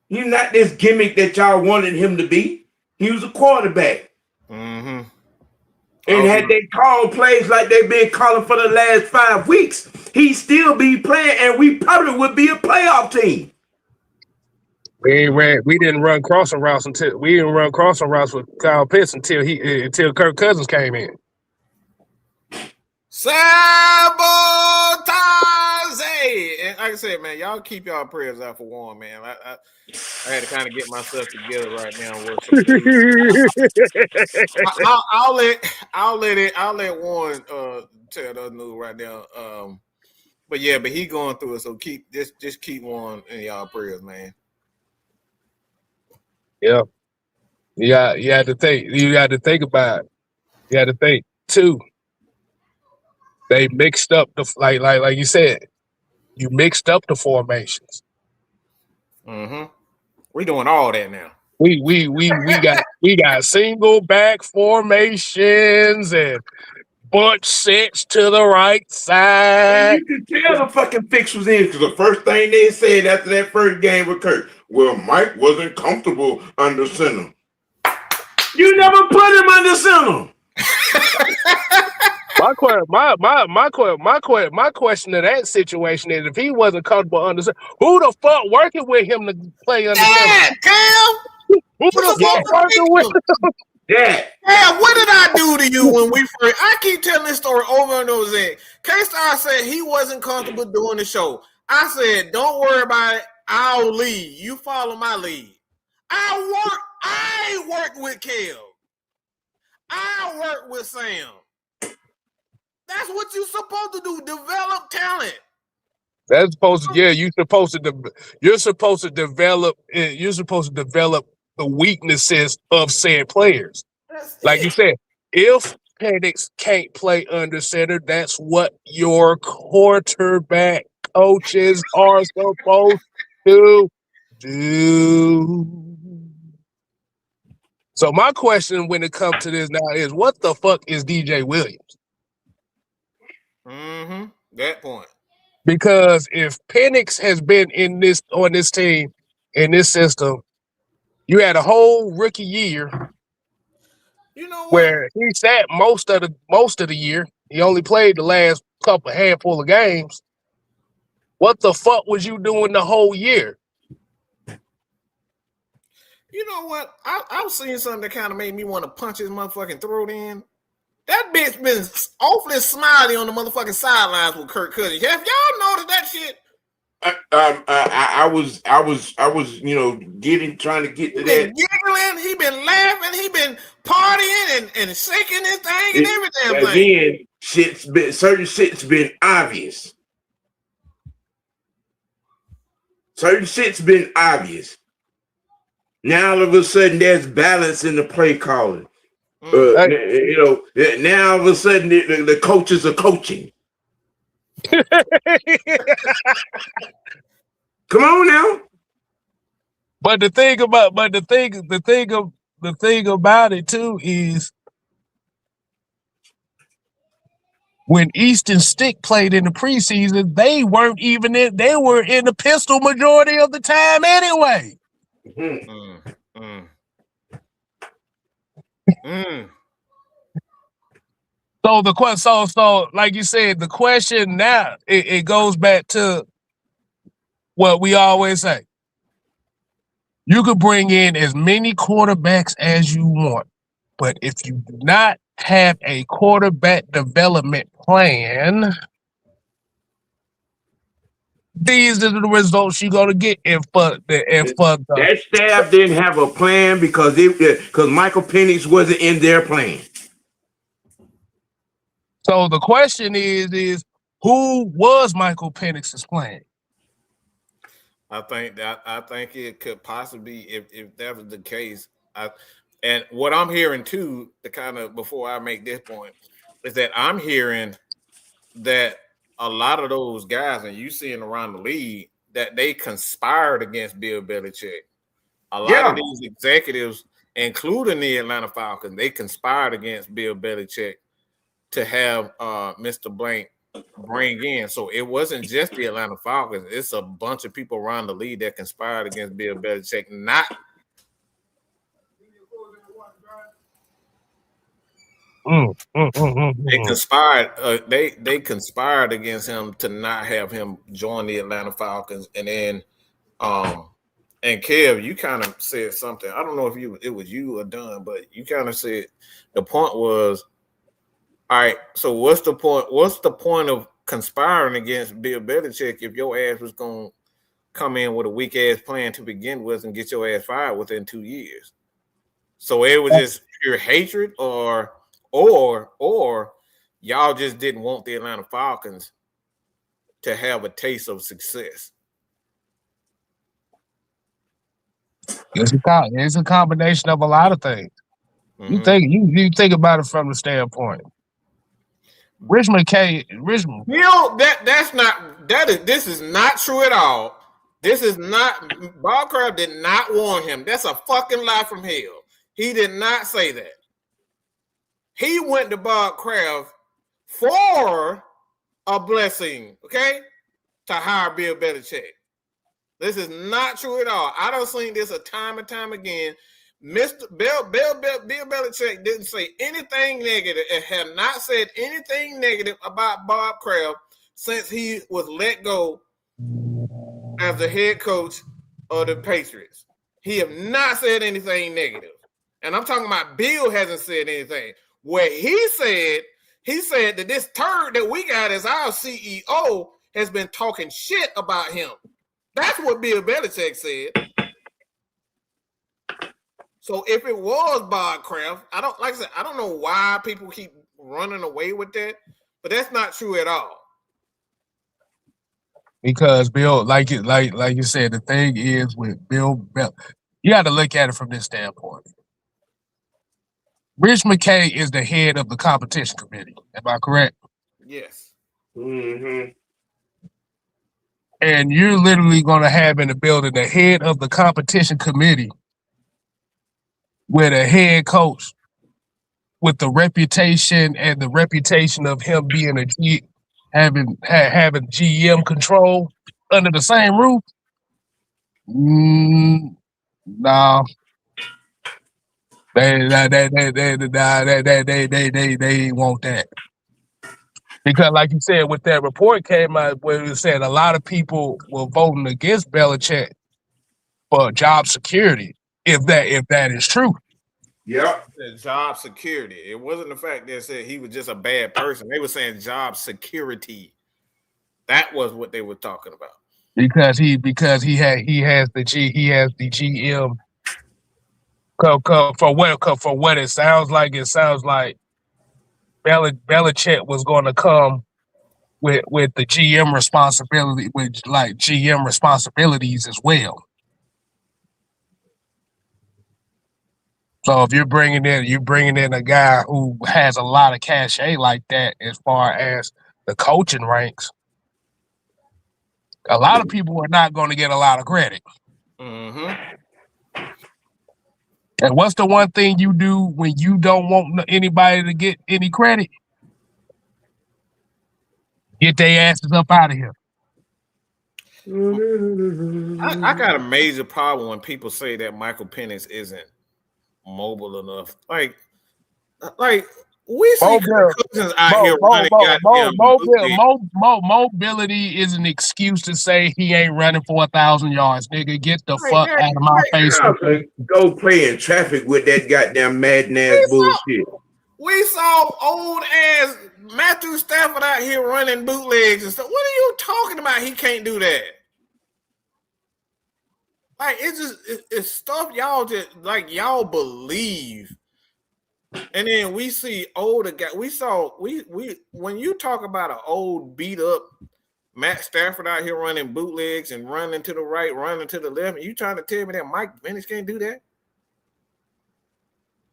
He's not this gimmick that y'all wanted him to be. He was a quarterback. Mm-hmm. And had they called plays like they've been calling for the last 5 weeks, he'd still be playing, and we probably would be a playoff team. We didn't run crossing routes with Kyle Pitts until Kirk Cousins came in. Sabotage! And like I said, man, y'all keep y'all prayers out for Warren, man. I had to kind of get myself together right now and work some I'll let Warren tell the news right now. But he going through it, so just keep Warren in y'all prayers, man. Yeah. You had to think about it. You had to think too. They mixed up like you said. You mixed up the formations. Mm-hmm. We're doing all that now. We got single back formations and bunch sets to the right side. And you can tell the fucking fix was in, because the first thing they said after that first game with Kirk, well, Mike wasn't comfortable under center. You never put him under center. My question to that situation is, if he wasn't comfortable under center, who the fuck working with him to play under center? Cam! Who the fuck working with him? Yeah. What did I do to you when we first? I keep telling this story over and over again. K-Star said he wasn't comfortable doing the show. I said, don't worry about it. I'll lead. You follow my lead. I work with Kel. I work with Sam. That's what you're supposed to do. Develop talent. That's supposed to, you're supposed to develop the weaknesses of said players. Like you said, if Penix can't play under center, that's what your quarterback coaches are supposed to do. So my question when it comes to this now is, what the fuck is DJ Williams? Mm-hmm. That point. Because if Penix has been on this team, in this system, you had a whole rookie year. You know what? Where he sat most of the year. He only played the last handful of games. What the fuck was you doing the whole year? You know what? I was seeing something that kind of made me want to punch his motherfucking throat in. That bitch been awfully smiley on the motherfucking sidelines with Kirk Cousins. Have y'all noticed that shit? I was, trying to get to that. Giggling, he been laughing, he been partying and shaking his thing and everything. Again, certain shit's been obvious. Certain shit's been obvious. Now all of a sudden there's balance in the play calling. Now all of a sudden the coaches are coaching. Come on now. But the thing about it too is, when Easton Stick played in the preseason, they weren't even in. They were in the pistol majority of the time anyway. So like you said, the question now it goes back to what we always say. You could bring in as many quarterbacks as you want, but if you do not have a quarterback development plan, these are the results you're gonna get. If That staff didn't have a plan because Michael Penix wasn't in their plan. So the question is who was Michael Penix's plan? I think it could possibly, if that was the case. And what I'm hearing too, to kind of before I make this point, is that I'm hearing that a lot of those guys, and you seeing around the league, that they conspired against Bill Belichick. A lot of these executives, including the Atlanta Falcons, they conspired against Bill Belichick to have Mr. Blank bring in. So it wasn't just the Atlanta Falcons. It's a bunch of people around the league that conspired against Bill Belichick. They conspired. They conspired against him to not have him join the Atlanta Falcons. And then, and Kev, you kind of said something. I don't know if it was you or Dunn, but you kind of said the point was, all right. So what's the point? What's the point of conspiring against Bill Belichick if your ass was going to come in with a weak ass plan to begin with and get your ass fired within 2 years? So it was just pure hatred, or y'all just didn't want the Atlanta Falcons to have a taste of success. It's a combination of a lot of things. Mm-hmm. You think about it from the standpoint. This is not true at all. This is not, Bob Kraft did not warn him. That's a fucking lie from hell. He did not say that. He went to Bob Kraft for a blessing, okay, to hire Bill Belichick. This is not true at all. I don't seen this a time and time again. Mr. Bill Belichick didn't say anything negative and had not said anything negative about Bob Kraft since he was let go as the head coach of the Patriots. He have not said anything negative. And I'm talking about Bill hasn't said anything. What he said that this turd that we got as our CEO has been talking shit about him. That's what Bill Belichick said. So if it was Bob Kraft, I don't know why people keep running away with that, but that's not true at all. Because Bill, like you said, the thing is with Bill, you got to look at it from this standpoint. Rich McKay is the head of the competition committee. Am I correct? Yes. Mm-hmm. And you're literally going to have in the building the head of the competition committee with a head coach with the reputation of him being having GM control under the same roof. No. They want that. Because like you said, with that report came out where it said a lot of people were voting against Belichick for job security, if that is true. Yeah. Job security. It wasn't the fact that said he was just a bad person. They were saying job security. That was what they were talking about. Because he has the GM. For what it sounds like Belichick was going to come with the GM responsibility, with like GM responsibilities as well. So if you're bringing in a guy who has a lot of cachet like that, as far as the coaching ranks, a lot of people are not going to get a lot of credit. Mm-hmm. And what's the one thing you do when you don't want anybody to get any credit? Get their asses up out of here. I got a major problem when people say that Michael Penix isn't mobile enough. Like We see Kirk Cousins out here running goddamn mobility is an excuse to say he ain't running for 1,000 yards, nigga. Get the fuck out of my face. Go play in traffic with that goddamn Madden ass bullshit. We saw old ass Matthew Stafford out here running bootlegs and stuff. What are you talking about? He can't do that. Like it's stuff y'all just like y'all believe. And then we see older guys. We when you talk about an old beat up Matt Stafford out here running bootlegs and running to the right, running to the left, and you trying to tell me that Mike Penix can't do that?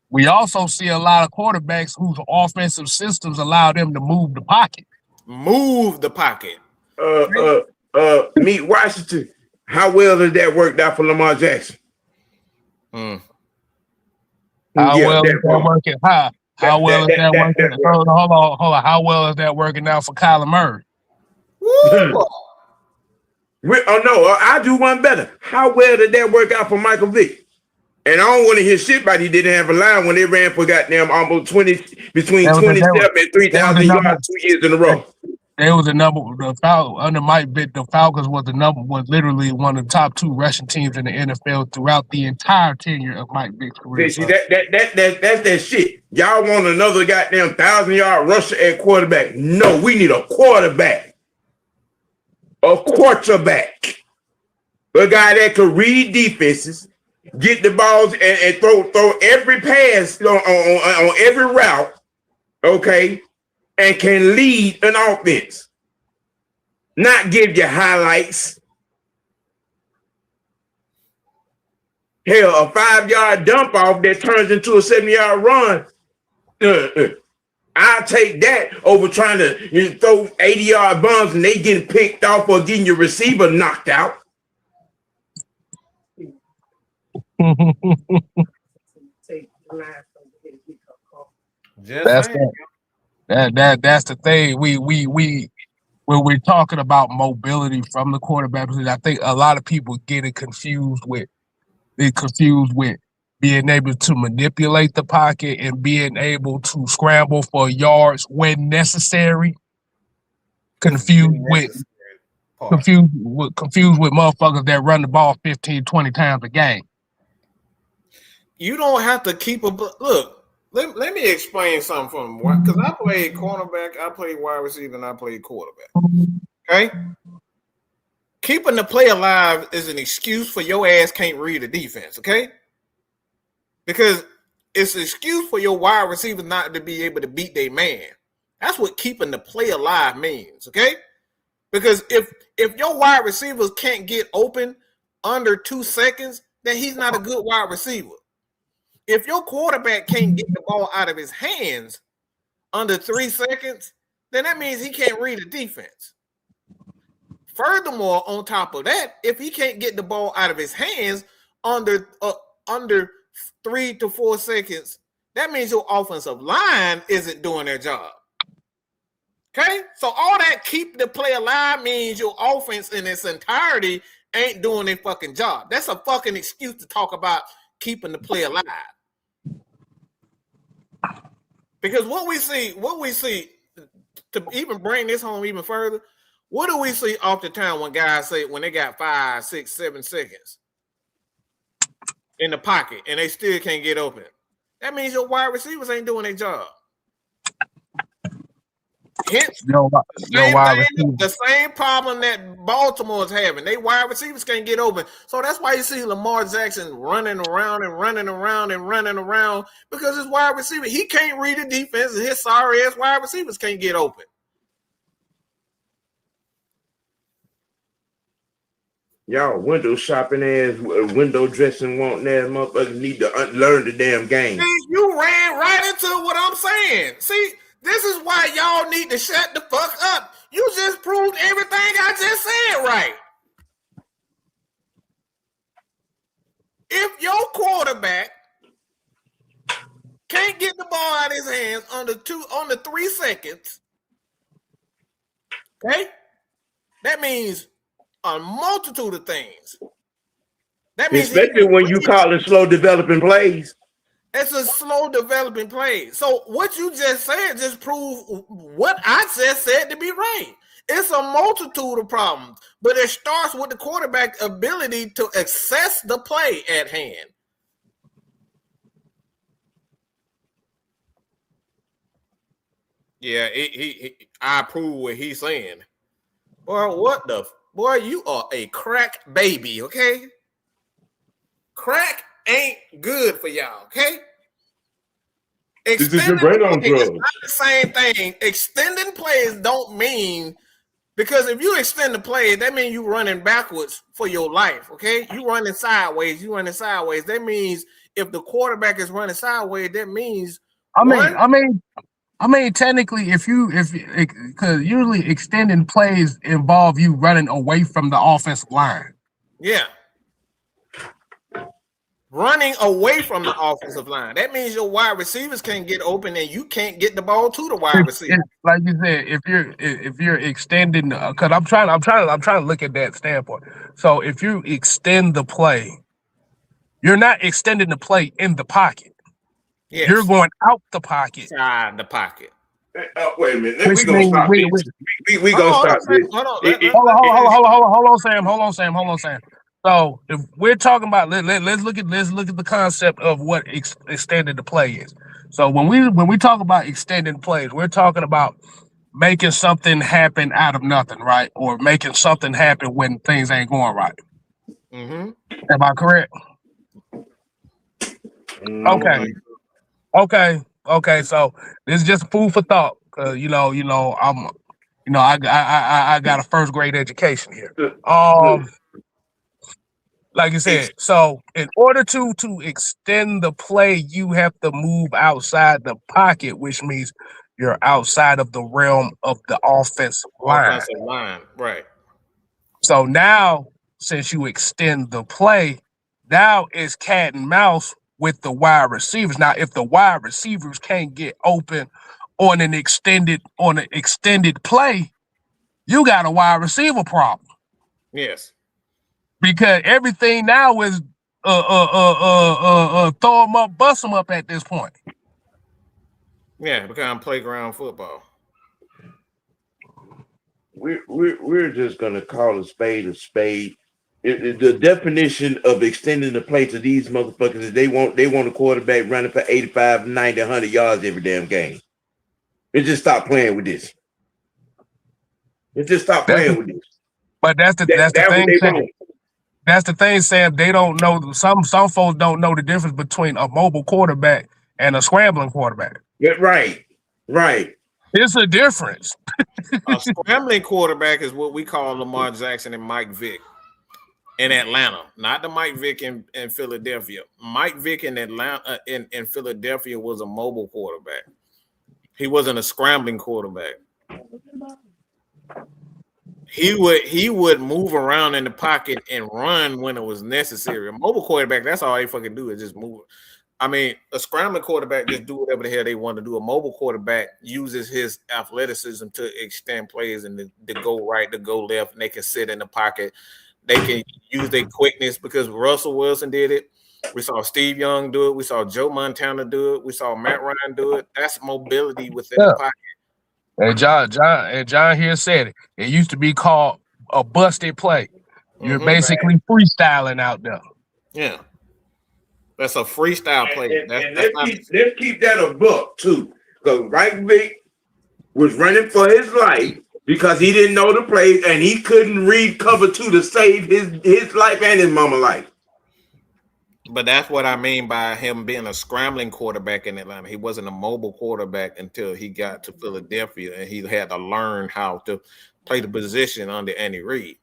We also see a lot of quarterbacks whose offensive systems allow them to move the pocket. Move the pocket. Meet Washington. How well has that worked out for Lamar Jackson? How well is that working? How well is that working? Hold on. How well is that working out for Kyler Murray? I do one better. How well did that work out for Michael Vick? And I don't want to hear shit about he didn't have a line when they ran for goddamn almost 27 and 3,000 yards 2 years in a row. There was a number under Mike Vick. The Falcons was literally one of the top 2 rushing teams in the NFL throughout the entire tenure of Mike Vick's career. See, that's that shit. Y'all want another goddamn 1,000-yard rusher at quarterback? No, we need a quarterback. A quarterback. A guy that could read defenses, get the balls and throw every pass on every route, okay, and can lead an offense, not give you highlights. Hell, a 5-yard dump off that turns into a 7-yard run. I'll take that over trying to throw 80-yard bombs and they getting picked off or getting your receiver knocked out. That's the thing. We when we're talking about mobility from the quarterback, I think a lot of people get it confused with being able to manipulate the pocket and being able to scramble for yards when necessary. Confused with motherfuckers that run the ball 15, 20 times a game. You don't have to keep a look. Let me explain something from because I played cornerback, I played wide receiver, and I played quarterback. Okay, keeping the play alive is an excuse for your ass can't read a defense. Okay, because it's an excuse for your wide receiver not to be able to beat their man. That's what keeping the play alive means. Okay, because if your wide receivers can't get open under 2 seconds, then he's not a good wide receiver. If your quarterback can't get the ball out of his hands under 3 seconds, then that means he can't read a defense. Furthermore, on top of that, if he can't get the ball out of his hands under 3 to 4 seconds, that means your offensive line isn't doing their job. Okay? So all that keep the play alive means your offense in its entirety ain't doing their fucking job. That's a fucking excuse to talk about keeping the play alive. Because what we see, to even bring this home even further, what do we see off the time when guys say when they got 5, 6, 7 seconds in the pocket and they still can't get open? That means your wide receivers ain't doing their job. Hence, the same problem that Baltimore's having. They wide receivers can't get open. So that's why you see Lamar Jackson running around because his wide receiver, he can't read the defense and his sorry ass wide receivers can't get open. Y'all window shopping ass, window dressing wanting ass motherfuckers need to learn the damn game. See, you ran right into what I'm saying. See, this is why y'all need to shut the fuck up. You just proved everything I just said right. If your quarterback can't get the ball out of his hands under 3 seconds, okay, that means a multitude of things. That means especially when you call it slow developing plays. It's a slow developing play. So what you just said just proved what I just said to be right. It's a multitude of problems, but it starts with the quarterback's ability to access the play at hand. Yeah, I approve what he's saying. Boy, you are a crack baby, okay? Crack ain't good for y'all, okay? This is your Extending brain on plays is drugs. not the same thing. Extending plays don't mean, because if you extend the play, that means you running backwards for your life, okay? You running sideways. That means if the quarterback is running sideways, that means I mean, technically, because usually extending plays involve you running away from the offensive line. yeah, running away from the offensive line. That means your wide receivers can't get open and you can't get the ball to the wide receiver. Like you said, if you're extending, because I'm trying to look at that standpoint. So if you extend the play, you're not extending the play in the pocket. Yes. You're going out the pocket. Inside the pocket. Wait a minute. We're going to stop this. We're going to stop this. Hold on, Sam. So if we're talking about, let's look at the concept of what extended the play is. So when we talk about extending plays, we're talking about making something happen out of nothing, right? Or making something happen when things ain't going right. Mm-hmm. Am I correct? Okay. So this is just food for thought. I got a first grade education here. Like you said, so in order to extend the play, you have to move outside the pocket, which means you're outside of the realm of the offensive line. Right. So now, since you extend the play, now it's cat and mouse with the wide receivers. Now, if the wide receivers can't get open on an extended play, you got a wide receiver problem. Yes. Because everything now is throw them up, bust them up at this point. Yeah, become playground football. We're just gonna call a spade a spade. The definition of extending the play to these motherfuckers is they want a quarterback running for 85, 90, 100 yards every damn game. They just stop playing with this. But that's the thing, Sam. That's the thing, Sam. They don't know. Some folks don't know the difference between a mobile quarterback and a scrambling quarterback. Yeah, right. It's a difference. A scrambling quarterback is what we call Lamar Jackson and Mike Vick in Atlanta, not the Mike Vick in Philadelphia. Mike Vick in Atlanta in Philadelphia was a mobile quarterback. He wasn't a scrambling quarterback. He would move around in the pocket and run when it was necessary. A mobile quarterback, that's all they fucking do is just move. I mean, a scrambling quarterback just do whatever the hell they want to do. A mobile quarterback uses his athleticism to extend plays and to go right, to go left, and they can sit in the pocket. They can use their quickness because Russell Wilson did it. We saw Steve Young do it. We saw Joe Montana do it. We saw Matt Ryan do it. That's mobility within the pocket. And John here said it. It used to be called a busted play. You're basically freestyling out there. Yeah. That's a freestyle play. Let's keep that a book too. Because Mike Vick was running for his life because he didn't know the play and he couldn't read cover 2 to save his life and his mama's life. But that's what I mean by him being a scrambling quarterback in Atlanta. He wasn't a mobile quarterback until he got to Philadelphia, and he had to learn how to play the position under Andy Reid.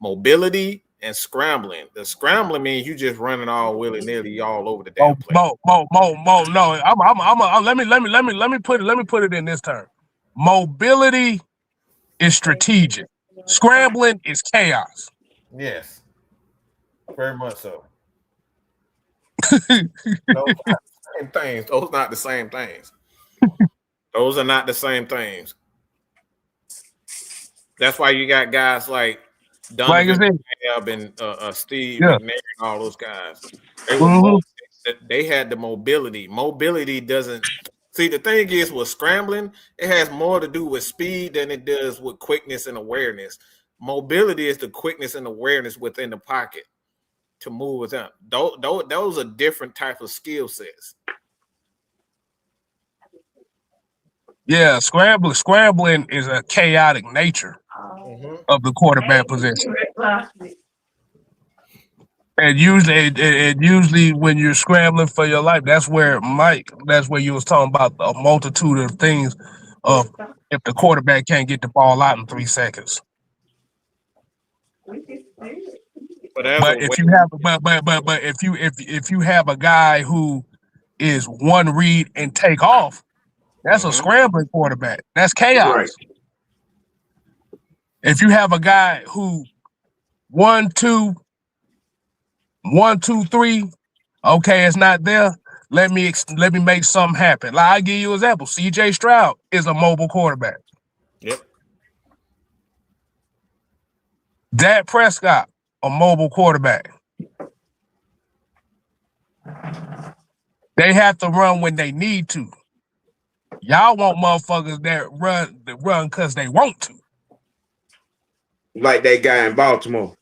Mobility and scrambling. The scrambling means you just running all willy-nilly all over the damn place. No. Let me put it in this term. Mobility is strategic. Scrambling is chaos. Yes. Very much so. Those are not the same things. Those are not the same things. That's why you got guys like Donovan and Steve McNair and all those guys. They were more They had the mobility. Mobility doesn't see the thing is with scrambling, it has more to do with speed than it does with quickness and awareness. Mobility is the quickness and awareness within the pocket to move with them. Those are different type of skill sets. Yeah, scrambling is a chaotic nature of the quarterback position. And usually when you're scrambling for your life, that's where you was talking about a multitude of things of if the quarterback can't get the ball out in 3 seconds. But if you have but if you have a guy who is one read and take off, that's a scrambling quarterback. That's chaos. Right. If you have a guy who 1, 2, 3, okay, it's not there. Let me make something happen. Like I give you an example. CJ Stroud is a mobile quarterback. Yep. Dak Prescott, a mobile quarterback. They have to run when they need to. Y'all want motherfuckers that run because they want to. Like that guy in Baltimore.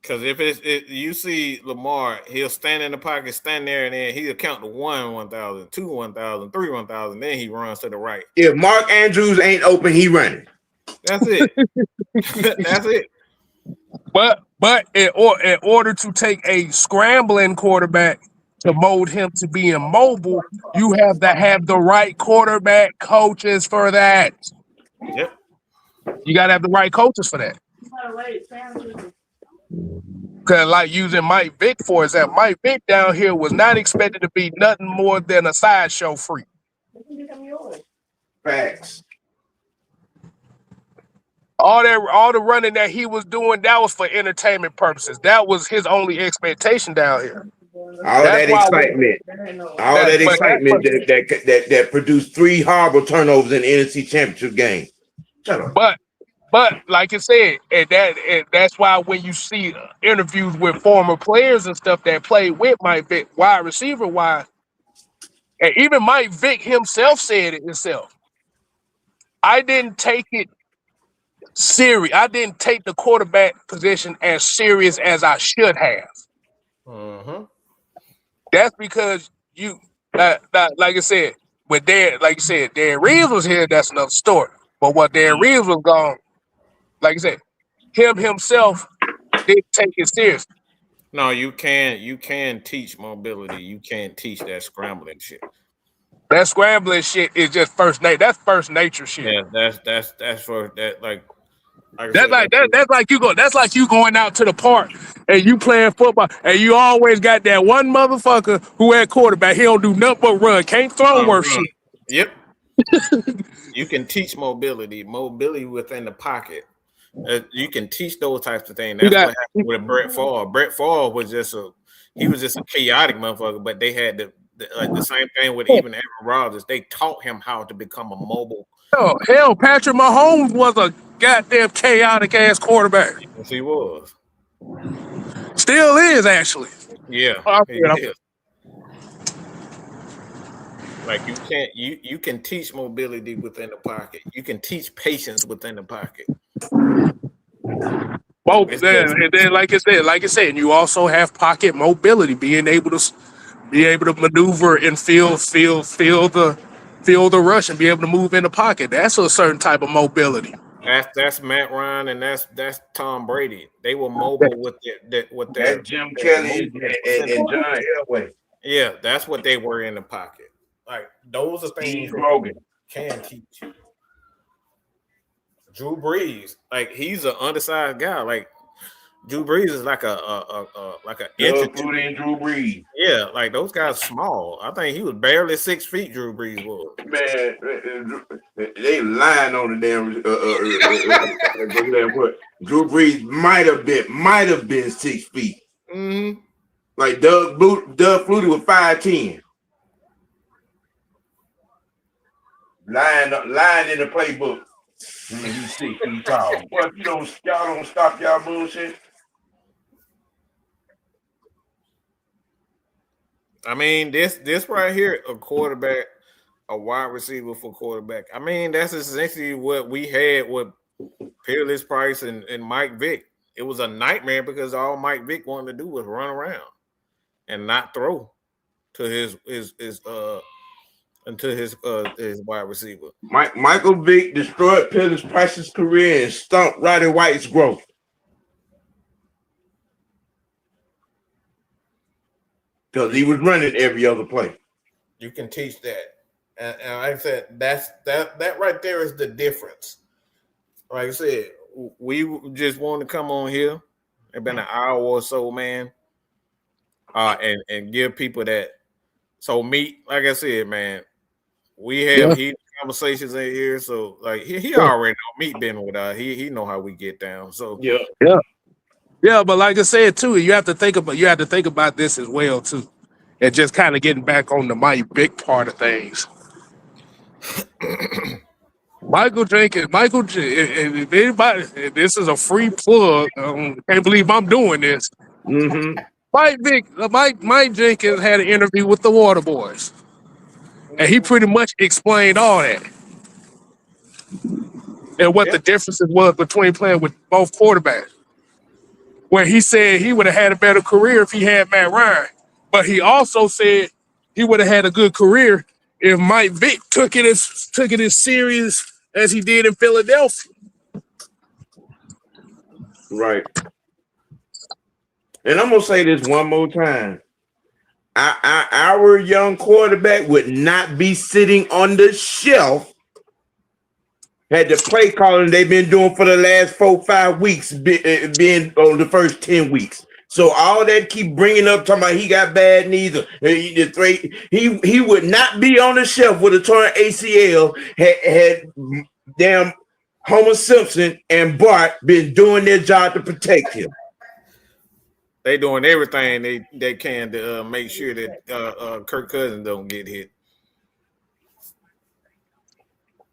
Because if you see Lamar, he'll stand in the pocket, stand there, and then he'll count to 1,000, 2, 1,000, 3, 1,000. Then he runs to the right. If Mark Andrews ain't open, he running. That's it. That's it. But in order to take a scrambling quarterback to mold him to being mobile, you have to have the right quarterback coaches for that. Yep. You got to have the right coaches for that. Because like using Mike Vick, for example, Mike Vick down here was not expected to be nothing more than a sideshow freak. Facts. All the running that he was doing, that was for entertainment purposes. That was his only expectation down here. All that excitement that produced 3 horrible turnovers in the NFC Championship game. Shut up. But like I said, and that's why when you see interviews with former players and stuff that played with Mike Vick, wide receiver wise, and even Mike Vick himself said it himself. I didn't take it serious. I didn't take the quarterback position as serious as I should have. That's because you, like I said, Dan Reeves was here. That's another story. But what Dan Reeves was gone, like I said, him himself didn't take it serious. No, you can teach mobility. You can't teach that scrambling shit. That scrambling shit is just first nature. That's first nature shit. Yeah, that's for that that's like you going out to the park and you playing football and you always got that one motherfucker who at quarterback. He don't do nothing but run. Can't throw worth shit. Yep. You can teach mobility within the pocket. You can teach those types of things. That's what happened with Brett Favre. Brett Favre was just a chaotic motherfucker, but they had the same thing with even Aaron Rodgers. They taught him how to become a mobile. Oh, hell, Patrick Mahomes was a goddamn chaotic ass quarterback. Yes, he was. Still is, actually. Yeah. He is. Like you can teach mobility within the pocket. You can teach patience within the pocket. Well, and then like I said, and you also have pocket mobility, being able to maneuver and feel the rush and be able to move in the pocket. That's a certain type of mobility. That's Matt Ryan and that's Tom Brady. They were mobile with their Jim Kelly and John Elway. Yeah, that's what they were in the pocket. Like those are things Rogan can teach you. Drew Brees, like he's an undersized guy. Like Drew Brees is like a Drew Brees. Yeah, like those guys small. I think he was barely 6 feet. Drew Brees was. Man, they lying on the damn. Drew Brees might have been 6 feet. Mm-hmm. Like Doug Flutie was 5'10". Lying in the playbook. He's 6 feet tall. Well, if y'all don't stop y'all bullshit. I mean, this right here, a quarterback, a wide receiver for quarterback. I mean, that's essentially what we had with Peerless Price and Mike Vick. It was a nightmare because all Mike Vick wanted to do was run around and not throw to his wide receiver. Michael Vick destroyed Peerless Price's career and stumped Roddy White's growth. Because he was running every other play. You can teach that. And like I said, that right there is the difference. Like I said, we just want to come on here. It's been an hour or so, man. And give people that. So like I said, man, we have heated conversations in here. So like he already know Meat been with us. He know how we get down. So yeah. But like I said too, you have to think about this as well too, and just kind of getting back on the Mike Vick part of things. If anybody, this is a free plug. Can't believe I'm doing this. Mm-hmm. Mike Jenkins had an interview with the Water Boys, and he pretty much explained all that and what the differences was between playing with both quarterbacks. Where he said he would have had a better career if he had Matt Ryan, but he also said he would have had a good career if Mike Vick took it as serious as he did in Philadelphia. Right. And I'm gonna say this one more time. Our young quarterback would not be sitting on the shelf had the play calling they've been doing for the last 4-5 weeks being on the first 10 weeks. So all that keep bringing up talking about he got bad knees. He would not be on the shelf with a torn ACL had damn Homer Simpson and Bart been doing their job to protect him. They doing everything they can to make sure that Kirk Cousins don't get hit.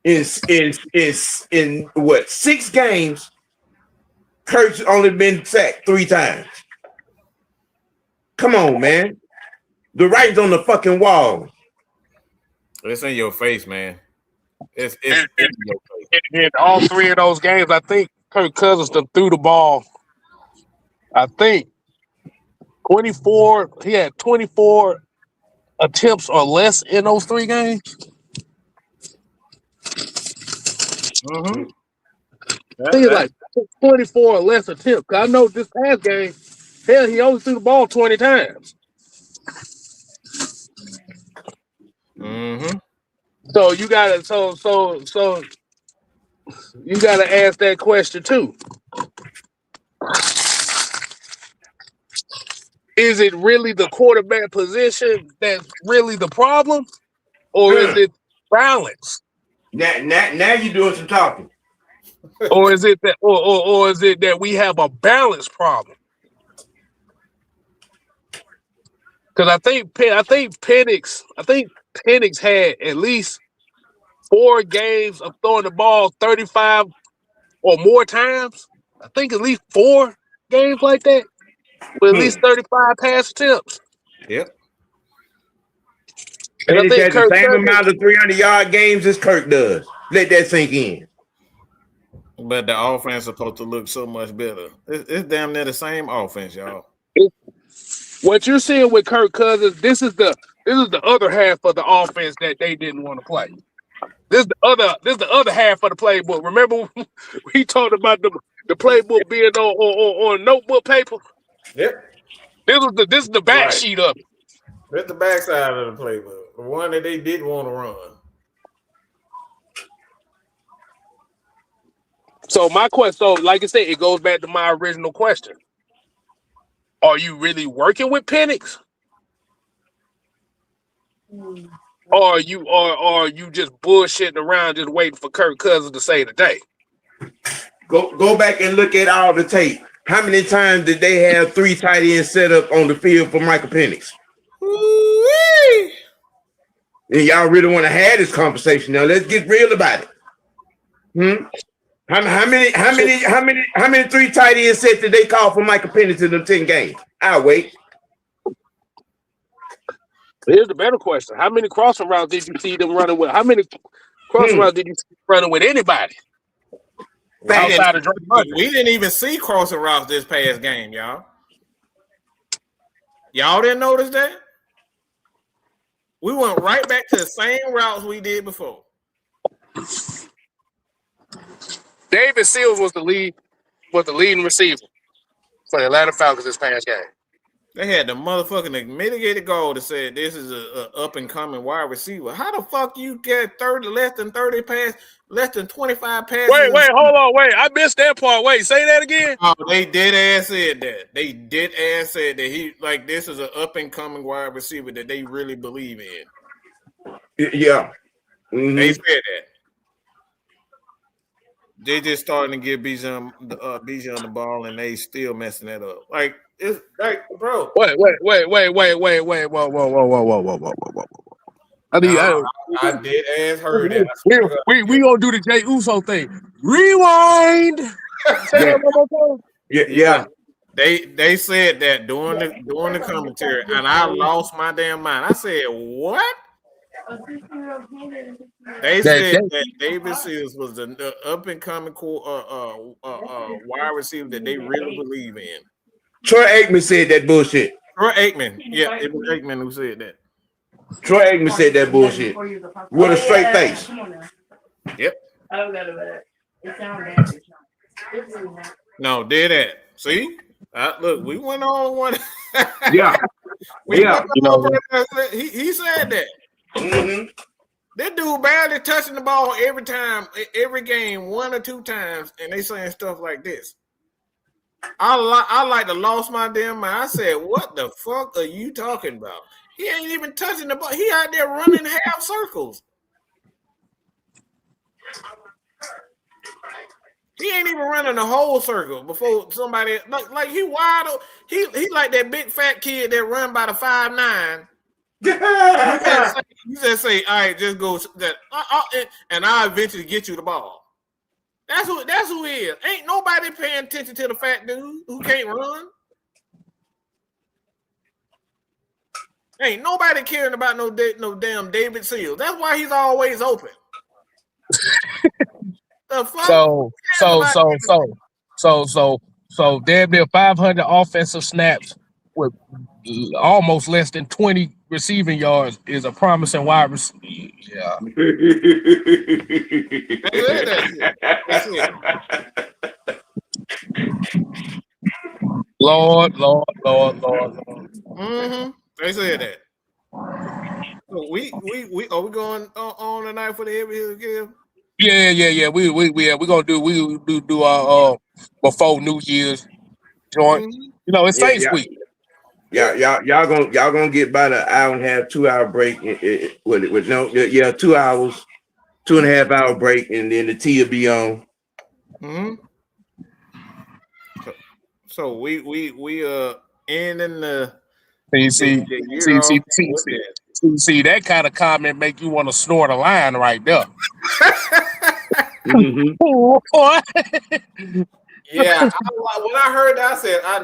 In what 6 games, Kirk's only been sacked 3 times. Come on, man. The writing's on the fucking wall. It's in your face, man. It's in your face. In all 3 of those games, I think Kirk Cousins threw the ball. I think 24. He had 24 attempts or less in those 3 games. Mm-hmm. I think it's like 24 or less attempts. I know this past game, hell, he only threw the ball 20 times. Mm-hmm. So you gotta ask that question too. Is it really the quarterback position that's really the problem, or is it balance? Now you're doing some talking. Or is it that, or is it that we have a balance problem? Because I think Penix had at least 4 games of throwing the ball 35 or more times. I think at least 4 games like that with at least 35 pass attempts. Yep. And I think Kirk the same amount of 300-yard games as Kirk does. Let that sink in. But the offense is supposed to look so much better. It's damn near the same offense, y'all. What you're seeing with Kirk Cousins, this is the other half of the offense that they didn't want to play. This is the other half of the playbook. Remember we talked about the playbook being on notebook paper? Yep. This is the back sheet of it. That's the backside of the playbook. The one that they didn't want to run. So my question, so like I said, it goes back to my original question. Are you really working with Penix? Or are you just bullshitting around just waiting for Kirk Cousins to say the day? Go back and look at all the tape. How many times did they have 3 tight ends set up on the field for Michael Penix? Ooh-wee. And y'all really want to have this conversation now? Let's get real about it. How many 3 tight end sets did they call for Michael Penix in them 10 games? I'll wait. Here's the better question: how many crossing routes did you see them running with? How many crossing routes did you see running with anybody outside of Drake London? We didn't even see crossing routes this past game, y'all. Y'all didn't notice that? We went right back to the same routes we did before. David Seals was the leading receiver for the Atlanta Falcons this past game. They had the motherfucking mitigated goal that said this is a up and coming wide receiver. How the fuck you get less than 30 pass, less than 25 passes? Wait, hold on, I missed that part. Wait, say that again. Oh, they did ass said that. They did ass said that he like this is an up and coming wide receiver that they really believe in. Yeah, they said that. They just starting to give Bijan the ball, and they still messing that up. Like it's like, bro. Wait. Whoa. I did ask her that. We gonna do the Jay Uso thing. Rewind. Yeah. They said that during the commentary, and I lost my damn mind. I said, what? They said that David Seals was the up and coming wide receiver that they really believe in. Troy Aikman said that bullshit. Troy Aikman, yeah, it was Aikman who said that. Troy Aikman said that bullshit with a straight face. Yep. No, did that. See, look, we went on one. Yeah, he said that. Mm-hmm. That dude barely touching the ball every game, 1 or 2 times, and they saying stuff like this. I like to lost my damn mind. I said, what the fuck are you talking about? He ain't even touching the ball. He out there running half circles. He ain't even running a whole circle before somebody like he wide open. He like that big fat kid that run by the 5'9". You just say, all right, just go that, and I'll eventually get you the ball. That's who he is. Ain't nobody paying attention to the fat dude who can't run. Ain't nobody caring about no damn David Seals. That's why he's always open. The fuck? So damn near 500 offensive snaps with almost less than 20 receiving yards is a promising wide receiver. Yeah. That's it. Lord. Mm-hmm. They said that. So we are we going on tonight for the heavy hitter game? Yeah. We gonna do our before New Year's joint. Mm-hmm. You know, it's Saints week. Yeah, y'all gonna get about an hour and a half, 2 hour break with 2 hours, 2.5 hour break, and then the tea will be on. Mm-hmm. So we ending the see that kind of comment make you want to snort a line right there. Mm-hmm. Yeah, when I heard that, I said, I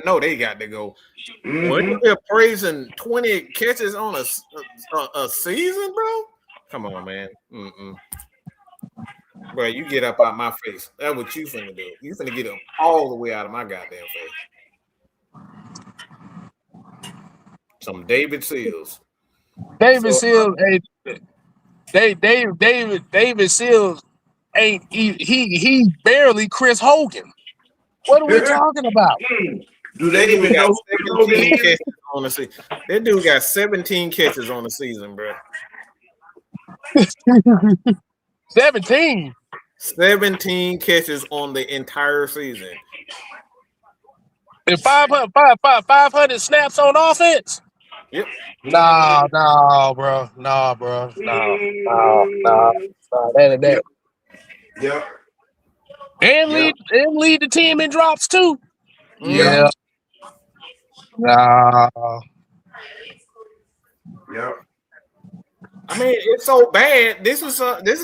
know they got to go. Mm-hmm. When you're praising 20 catches on a season, bro, come on, man. Bro, you get up out my face. That's what you finna do. You finna get them all the way out of my goddamn face. Some David Seals. David Seals ain't he barely Chris Hogan. What are we talking about? Do they even know 17 catches on the season? That dude got 17 catches on the season, bro. 17 catches on the entire season. And 500 snaps on offense? Yep. Nah, bro. Nah. That. Yep. And lead the team in drops too. Yeah. Nah. Yep. I mean, it's so bad. This is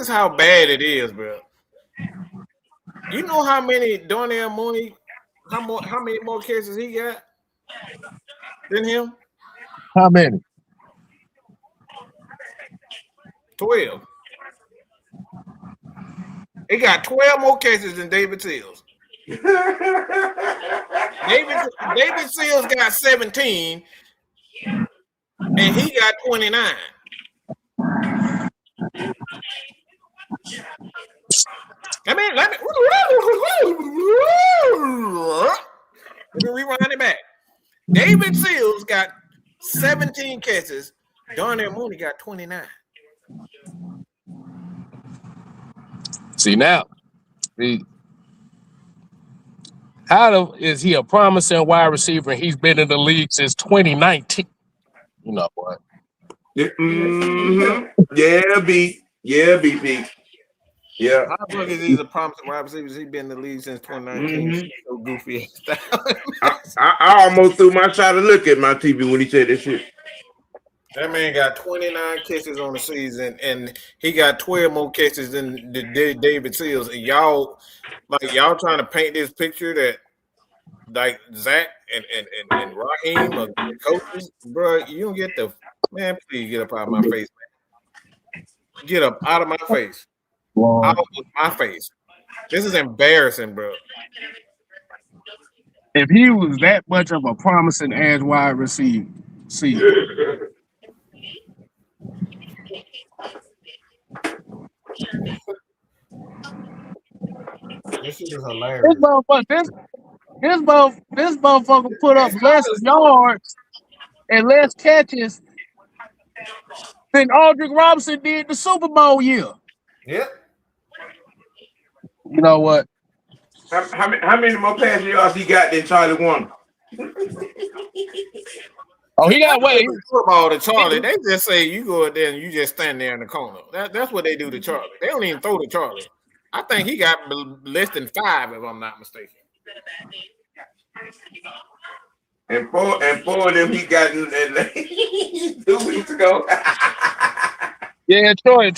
how bad it is, bro. You know how many Darnell Mooney, how many more catches he got than him? How many? 12. He got 12 more catches than David Seals. David Seals got 17, and he got 29. Let me rewind it back. David Seals got 17 catches. Darnell Mooney got 29. See now, is he a promising wide receiver? And he's been in the league since 2019. You know what? Mm-hmm. Yeah, B. Yeah, BP. Yeah. How long is he a promising wide receiver? He's been in the league since 2019. Mm-hmm. So goofy. I almost threw my shot to look at my TV when he said that shit. That man got 29 catches on the season, and he got 12 more catches than David Seals. And y'all trying to paint this picture that like Zach and Raheem are good coaches, bro. You don't get the man. Please get up out of my face, man. Get up out of my face. Out of my face. This is embarrassing, bro. If he was that much of a promising as wide receiver, see. This shit is hilarious. This motherfucker put up less yards and less catches than Aldrick Robinson did the Super Bowl year. Yep. You know what? How many more passing yards he got than Charlie Warner? Oh, he got way. Football to Charlie. They just say you go there and you just stand there in the corner. That's what they do to Charlie. They don't even throw to Charlie. I think he got less than 5, if I'm not mistaken. And four of them he got 2 weeks ago. Yeah, Troy.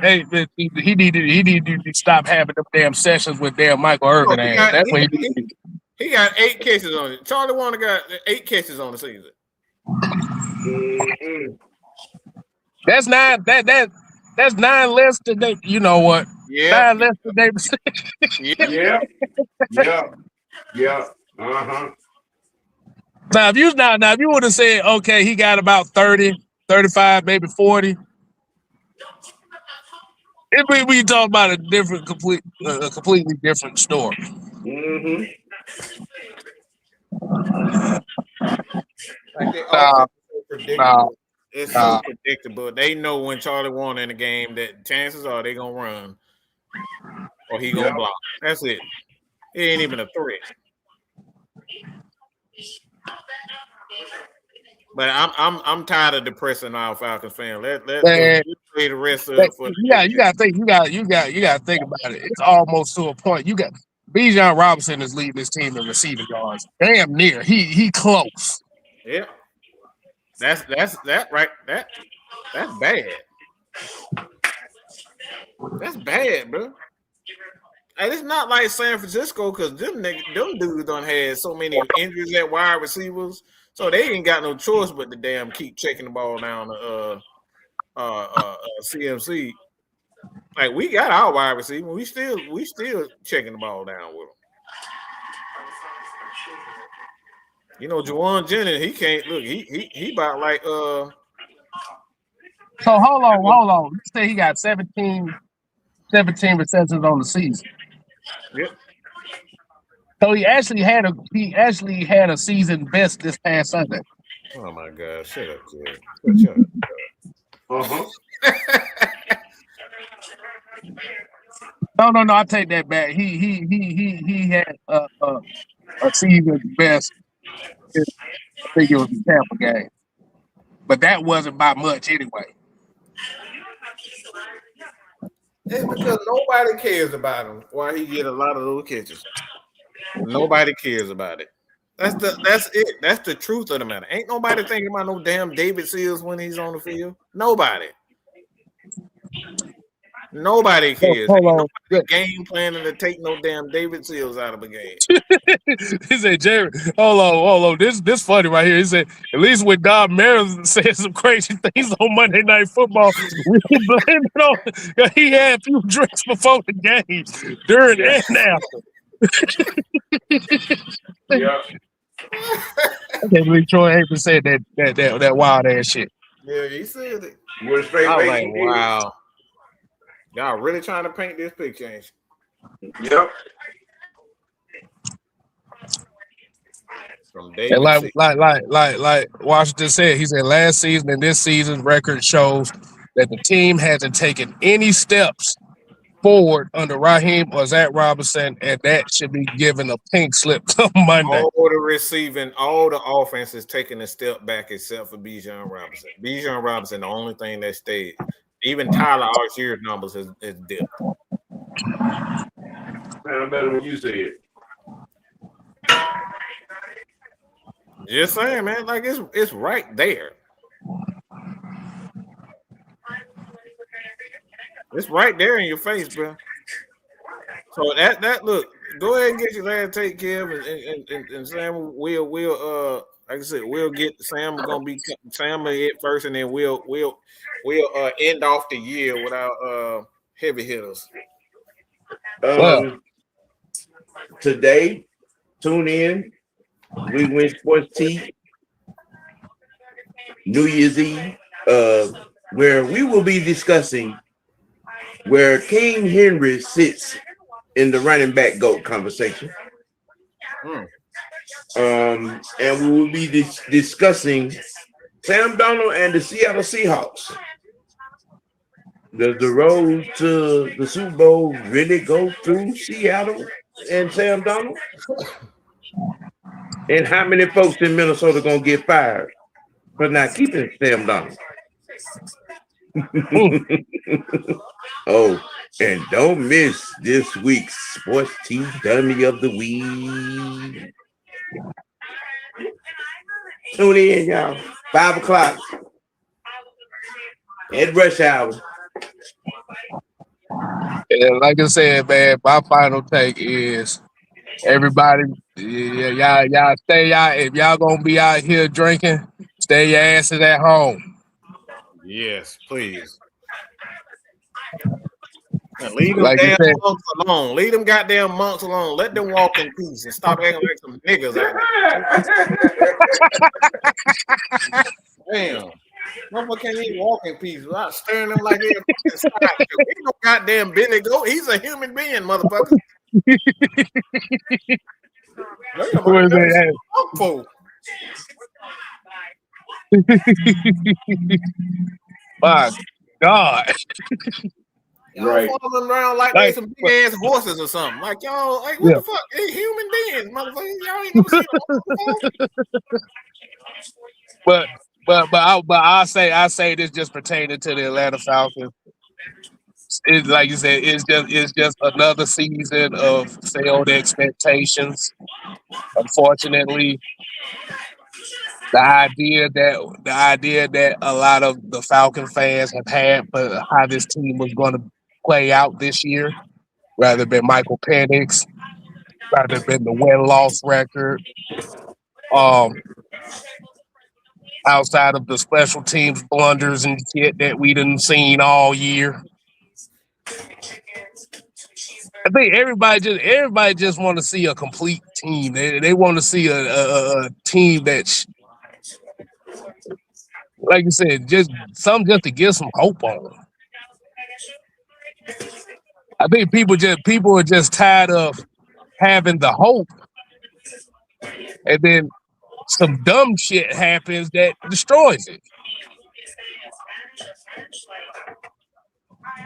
Hey, he needed to stop having them damn sessions with damn Michael Irvin. That's what he did. He got 8 catches on it. Charlie Warner got 8 catches on the season. Mm-hmm. That's 9. That's 9 less than they. You know what? Yeah. 9 less than they. Yeah. Uh-huh. Now if you would have said, okay, he got about 30, 35, maybe 40. We talk about a completely different story. Mm-hmm. Like they all so predictable. It's so predictable. They know when Charlie Warner in the game that chances are they gonna run or he gonna block. That's it. It ain't even a threat. But I'm tired of depressing our Falcons fan. Let's play the rest of it. You gotta think about it. It's almost to a point. You got Bijan Robinson is leading this team in receiving yards. Damn near. He close. Yeah. That's right. That's bad. That's bad, bro. And it's not like San Francisco because them dudes done had so many injuries at wide receivers, so they ain't got no choice but to damn keep checking the ball down to CMC. Like we got our wide receiver, we still checking the ball down with them. You know, Juwan Jennings, he can't look. He about like So hold on. Let's say he got 17 receptions on the season. Yep. So he actually had a season best this past Sunday. Oh my God! Shut up, kid. Shut up. No. I take that back. He had a season best. I think it was the Tampa game, but that wasn't by much anyway. It's because nobody cares about him. Why he get a lot of those catches? Nobody cares about it. That's it. That's the truth of the matter. Ain't nobody thinking about no damn David Seals when he's on the field. Nobody. Nobody cares. Hold Ain't on. nobody game planning to take no damn David Seals out of a game. He said, Jerry, hold on. This funny right here. He said, at least when Don Marin said some crazy things on Monday Night Football, we can blame it on he had a few drinks before the game, during Yeah. and after. Yeah. I can't believe Troy Aikman said that wild ass shit. Yeah, he said it. With a straight I was face, like, he did. wow. Y'all really trying to paint this picture, ain't you? Yep. From And David Seals. like Washington said, he said last season and this season's record shows that the team hasn't taken any steps forward under Raheem or Zach Robinson, and that should be given a pink slip on Monday. All the offense is taking a step back except for Bijan Robinson. Bijan Robinson, the only thing that stayed. Even Tyler Allgeier's numbers is dipped. Sound better when you say it. Just saying, man. Like it's right there. It's right there in your face, bro. So that look, go ahead and get your last take, Kev, and Sam will like I said, we'll get Sam gonna be Sam will hit first, and then we'll end off the year with our heavy hitters. Today, tune in. We win sports tea. New Year's Eve, where we will be discussing where King Henry sits in the running back GOAT conversation. And we will be discussing Sam Darnold and the Seattle Seahawks. Does the road to the Super Bowl really go through Seattle and Sam Darnold? And how many folks in Minnesota gonna get fired for not keeping Sam Darnold? Oh, and don't miss this week's Sports Tea Dummy of the Week. Tune in, y'all. 5 o'clock at rush hour. And like I said, man, my final take is everybody, y'all stay out. If y'all gonna be out here drinking, stay your asses at home. Yes, please. And leave them Like you damn said, monks alone. Leave them goddamn monks alone. Let them walk in peace and stop acting like some niggas out there. Damn. Motherfucker can't even walk in peace without staring them like they're fucking sideshow. Ain't no goddamn Billy Goat. He's a human being, motherfucker. who is it? My God. Y'all following around like they some big ass horses or something. Like y'all, like what the fuck? They human beings, motherfucker. Y'all ain't never seen them. But I say this just pertaining to the Atlanta Falcons. It's like you said, it's just another season of failed expectations. Unfortunately, the idea that a lot of the Falcon fans have had for how this team was going to play out this year, rather than Michael Penix, rather than the win-loss record, outside of the special teams blunders and shit that we done seen all year. I think everybody just want to see a complete team. They want to see a team that's, like you said, just to give some hope on. I think people are just tired of having the hope, and then some dumb shit happens that destroys it.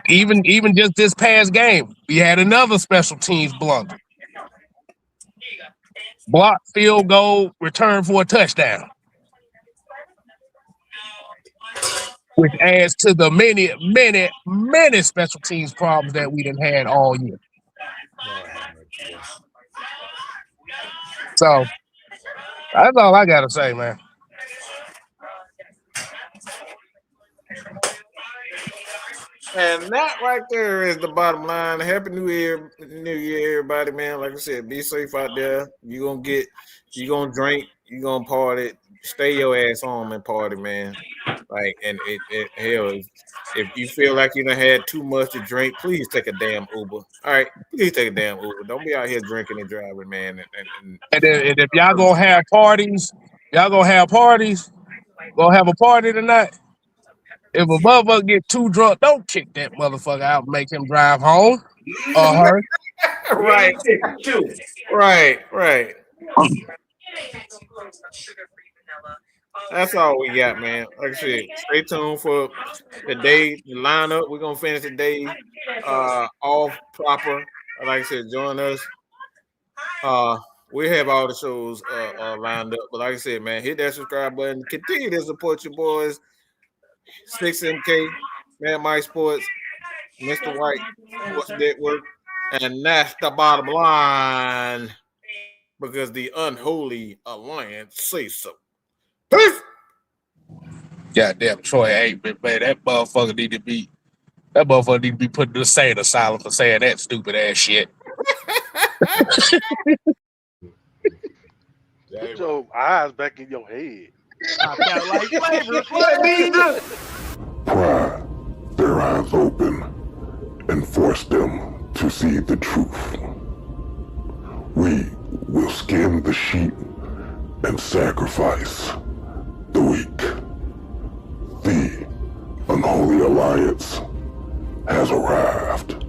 Even just this past game, we had another special teams blunder. Block, field goal, return for a touchdown. Which adds to the many special teams problems that we done had all year. So that's all I gotta say, man. And that right there is the bottom line. Happy New Year, everybody, man. Like I said, be safe out there. You gonna drink, you gonna party. Stay your ass home and party, man. Like, and hell, if you feel like you done had too much to drink, please take a damn Uber. All right, please take a damn Uber. Don't be out here drinking and driving, man. And if y'all gonna have parties, gonna have a party tonight. If a motherfucker get too drunk, don't kick that motherfucker out and make him drive home or her. Right, right. That's all we got, man. Like I said, stay tuned for the lineup. We're gonna finish the day off proper. Like I said, join us. We have all the shows lined up. But like I said, man, hit that subscribe button. Continue to support your boys. 6MK, Man Mike Sports, Mr. White Sports Network, and that's the bottom line because the unholy alliance says so. Peace. Goddamn Troy ain't man. That motherfucker need to be put in the insane asylum for saying that stupid ass shit. Put your eyes back in your head. Pry their eyes open and force them to see the truth. We will skin the sheep and sacrifice the weak. The unholy alliance has arrived.